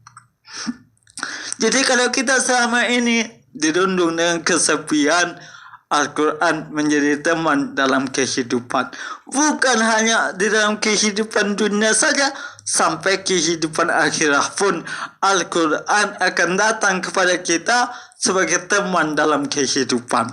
Jadi kalau kita selama ini dirundung dengan kesepian, Al-Quran menjadi teman dalam kehidupan. Bukan hanya di dalam kehidupan dunia saja, sampai kehidupan akhirat pun Al-Quran akan datang kepada kita sebagai teman dalam kehidupan.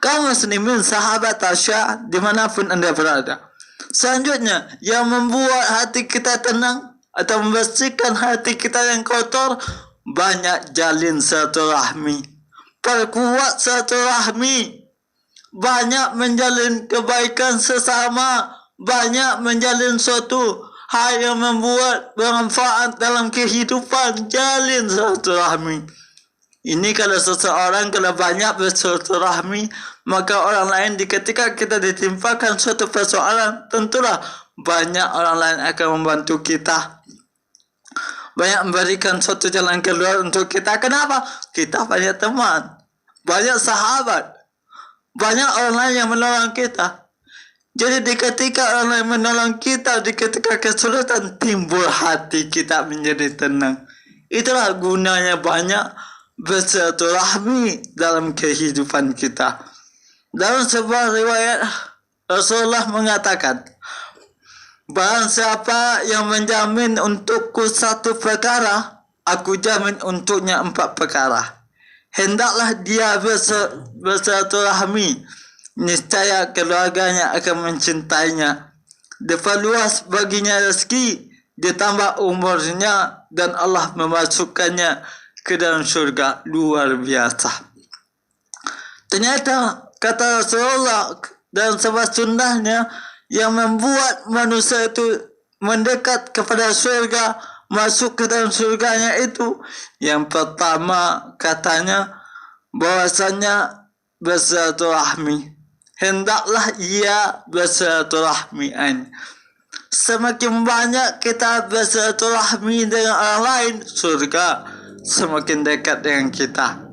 Kaum muslimin, sahabat Tasya, dimanapun anda berada. Selanjutnya, yang membuat hati kita tenang atau membersihkan hati kita yang kotor, banyak jalin silaturahmi. Perkuat silaturahmi. Banyak menjalin kebaikan sesama. Banyak menjalin suatu hal yang membuat bermanfaat dalam kehidupan. Jalin silaturahmi. Ini kalau seseorang kalau banyak bersilaturahmi, maka orang lain ketika kita ditimpakan suatu persoalan, tentulah banyak orang lain akan membantu kita. Banyak memberikan suatu jalan keluar untuk kita. Kenapa? Kita banyak teman, banyak sahabat, banyak orang lain yang menolong kita. Jadi ketika orang lain menolong kita, ketika kesulitan, timbul hati kita menjadi tenang. Itulah gunanya banyak bersilaturahmi dalam kehidupan kita. Dalam sebuah riwayat, Rasulullah mengatakan, barang siapa yang menjamin untukku satu perkara, aku jamin untuknya 4 perkara. Hendaklah dia bersilaturahmi, niscaya keluarganya akan mencintainya. Diperluas baginya rezeki, ditambah umurnya, dan Allah memasukkannya ke dalam syurga. Luar biasa. Ternyata kata Rasulullah dalam sebuah sunnahnya, yang membuat manusia itu mendekat kepada syurga, masuk ke dalam syurganya itu, yang pertama katanya bahwasanya bersilaturahmi. Hendaklah ia bersilaturahmi. Semakin banyak kita bersilaturahmi dengan orang lain, surga semakin dekat dengan kita.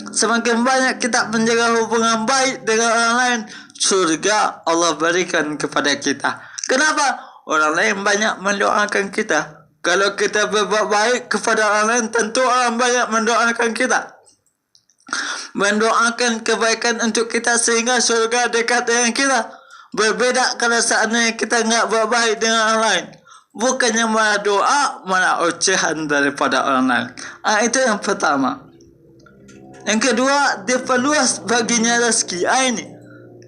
Semakin banyak kita menjaga hubungan baik dengan orang lain, surga Allah berikan kepada kita. Kenapa? Orang lain banyak mendoakan kita. Kalau kita berbuat baik kepada orang lain, tentu orang banyak mendoakan kita, mendoakan kebaikan untuk kita, sehingga surga dekat dengan kita. Berbeda kalau seandainya kita enggak berbuat baik dengan orang lain, bukannya malah doa, malah ocehan daripada orang lain. Itu yang pertama. Yang kedua, diperluas baginya rezeki. Ini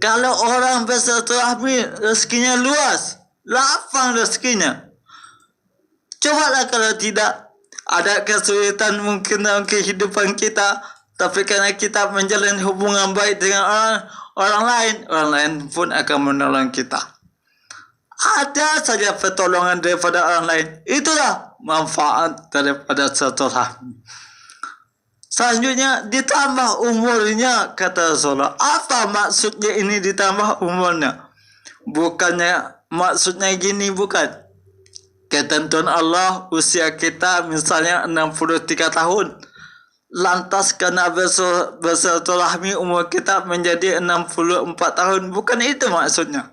kalau orang bersilaturahmi, rezekinya luas, lapang rezekinya. Cobalah kalau tidak, ada kesulitan mungkin dalam kehidupan kita, tapi karena kita menjalin hubungan baik dengan orang lain pun akan menolong kita. Ada saja pertolongan daripada orang lain. Itulah manfaat daripada silaturahmi. Selanjutnya, ditambah umurnya, kata Rasulullah. Apa maksudnya ini ditambah umurnya? Bukannya maksudnya gini, bukan. Ketentuan Allah, usia kita misalnya 63 tahun. Lantas karena bersilaturahmi umur kita menjadi 64 tahun. Bukan itu maksudnya.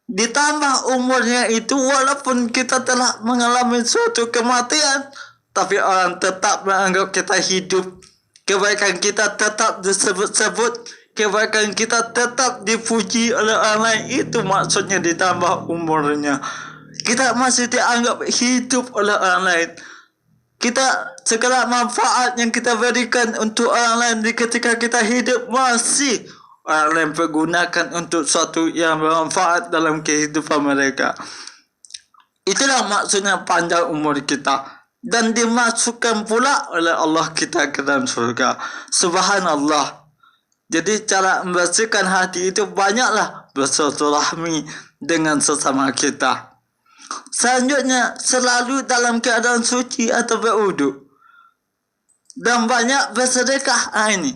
Ditambah umurnya itu walaupun kita telah mengalami suatu kematian, tapi orang tetap menganggap kita hidup. Kebaikan kita tetap disebut-sebut. Kebaikan kita tetap dipuji oleh orang lain. Itu maksudnya ditambah umurnya. Kita masih dianggap hidup oleh orang lain. Kita segala manfaat yang kita berikan untuk orang lain ketika kita hidup, masih orang lain pergunakan untuk suatu yang bermanfaat dalam kehidupan mereka. Itulah maksudnya panjang umur kita. Dan dimasukkan pula oleh Allah kita ke dalam surga. Subhanallah. Jadi cara membersihkan hati itu banyaklah bersilaturahmi dengan sesama kita. Selanjutnya, selalu dalam keadaan suci atau berwudu. Dan banyak bersedekah. Ini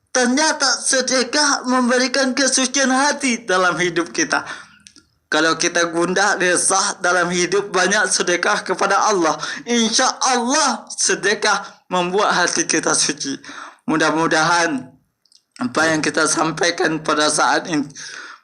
ternyata sedekah memberikan kesucian hati dalam hidup kita. Kalau kita gundah resah dalam hidup, banyak sedekah kepada Allah, insya Allah sedekah membuat hati kita suci. Mudah-mudahan apa yang kita sampaikan pada saat ini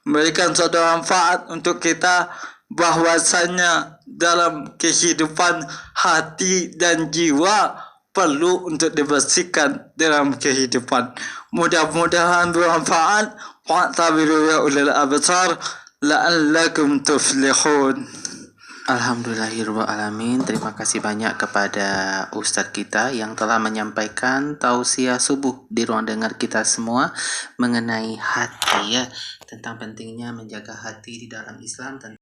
memberikan suatu manfaat untuk kita, bahwasanya dalam kehidupan hati dan jiwa perlu untuk dibersihkan dalam kehidupan. Mudah-mudahan bermanfaat. Fa'tabiru ya ulil absar la'allakum tuflihun. Alhamdulillahirrahmanirrahim. Terima kasih banyak kepada Ustadz kita yang telah menyampaikan tausiah subuh di ruang dengar kita semua mengenai hati, ya, tentang pentingnya menjaga hati di dalam Islam.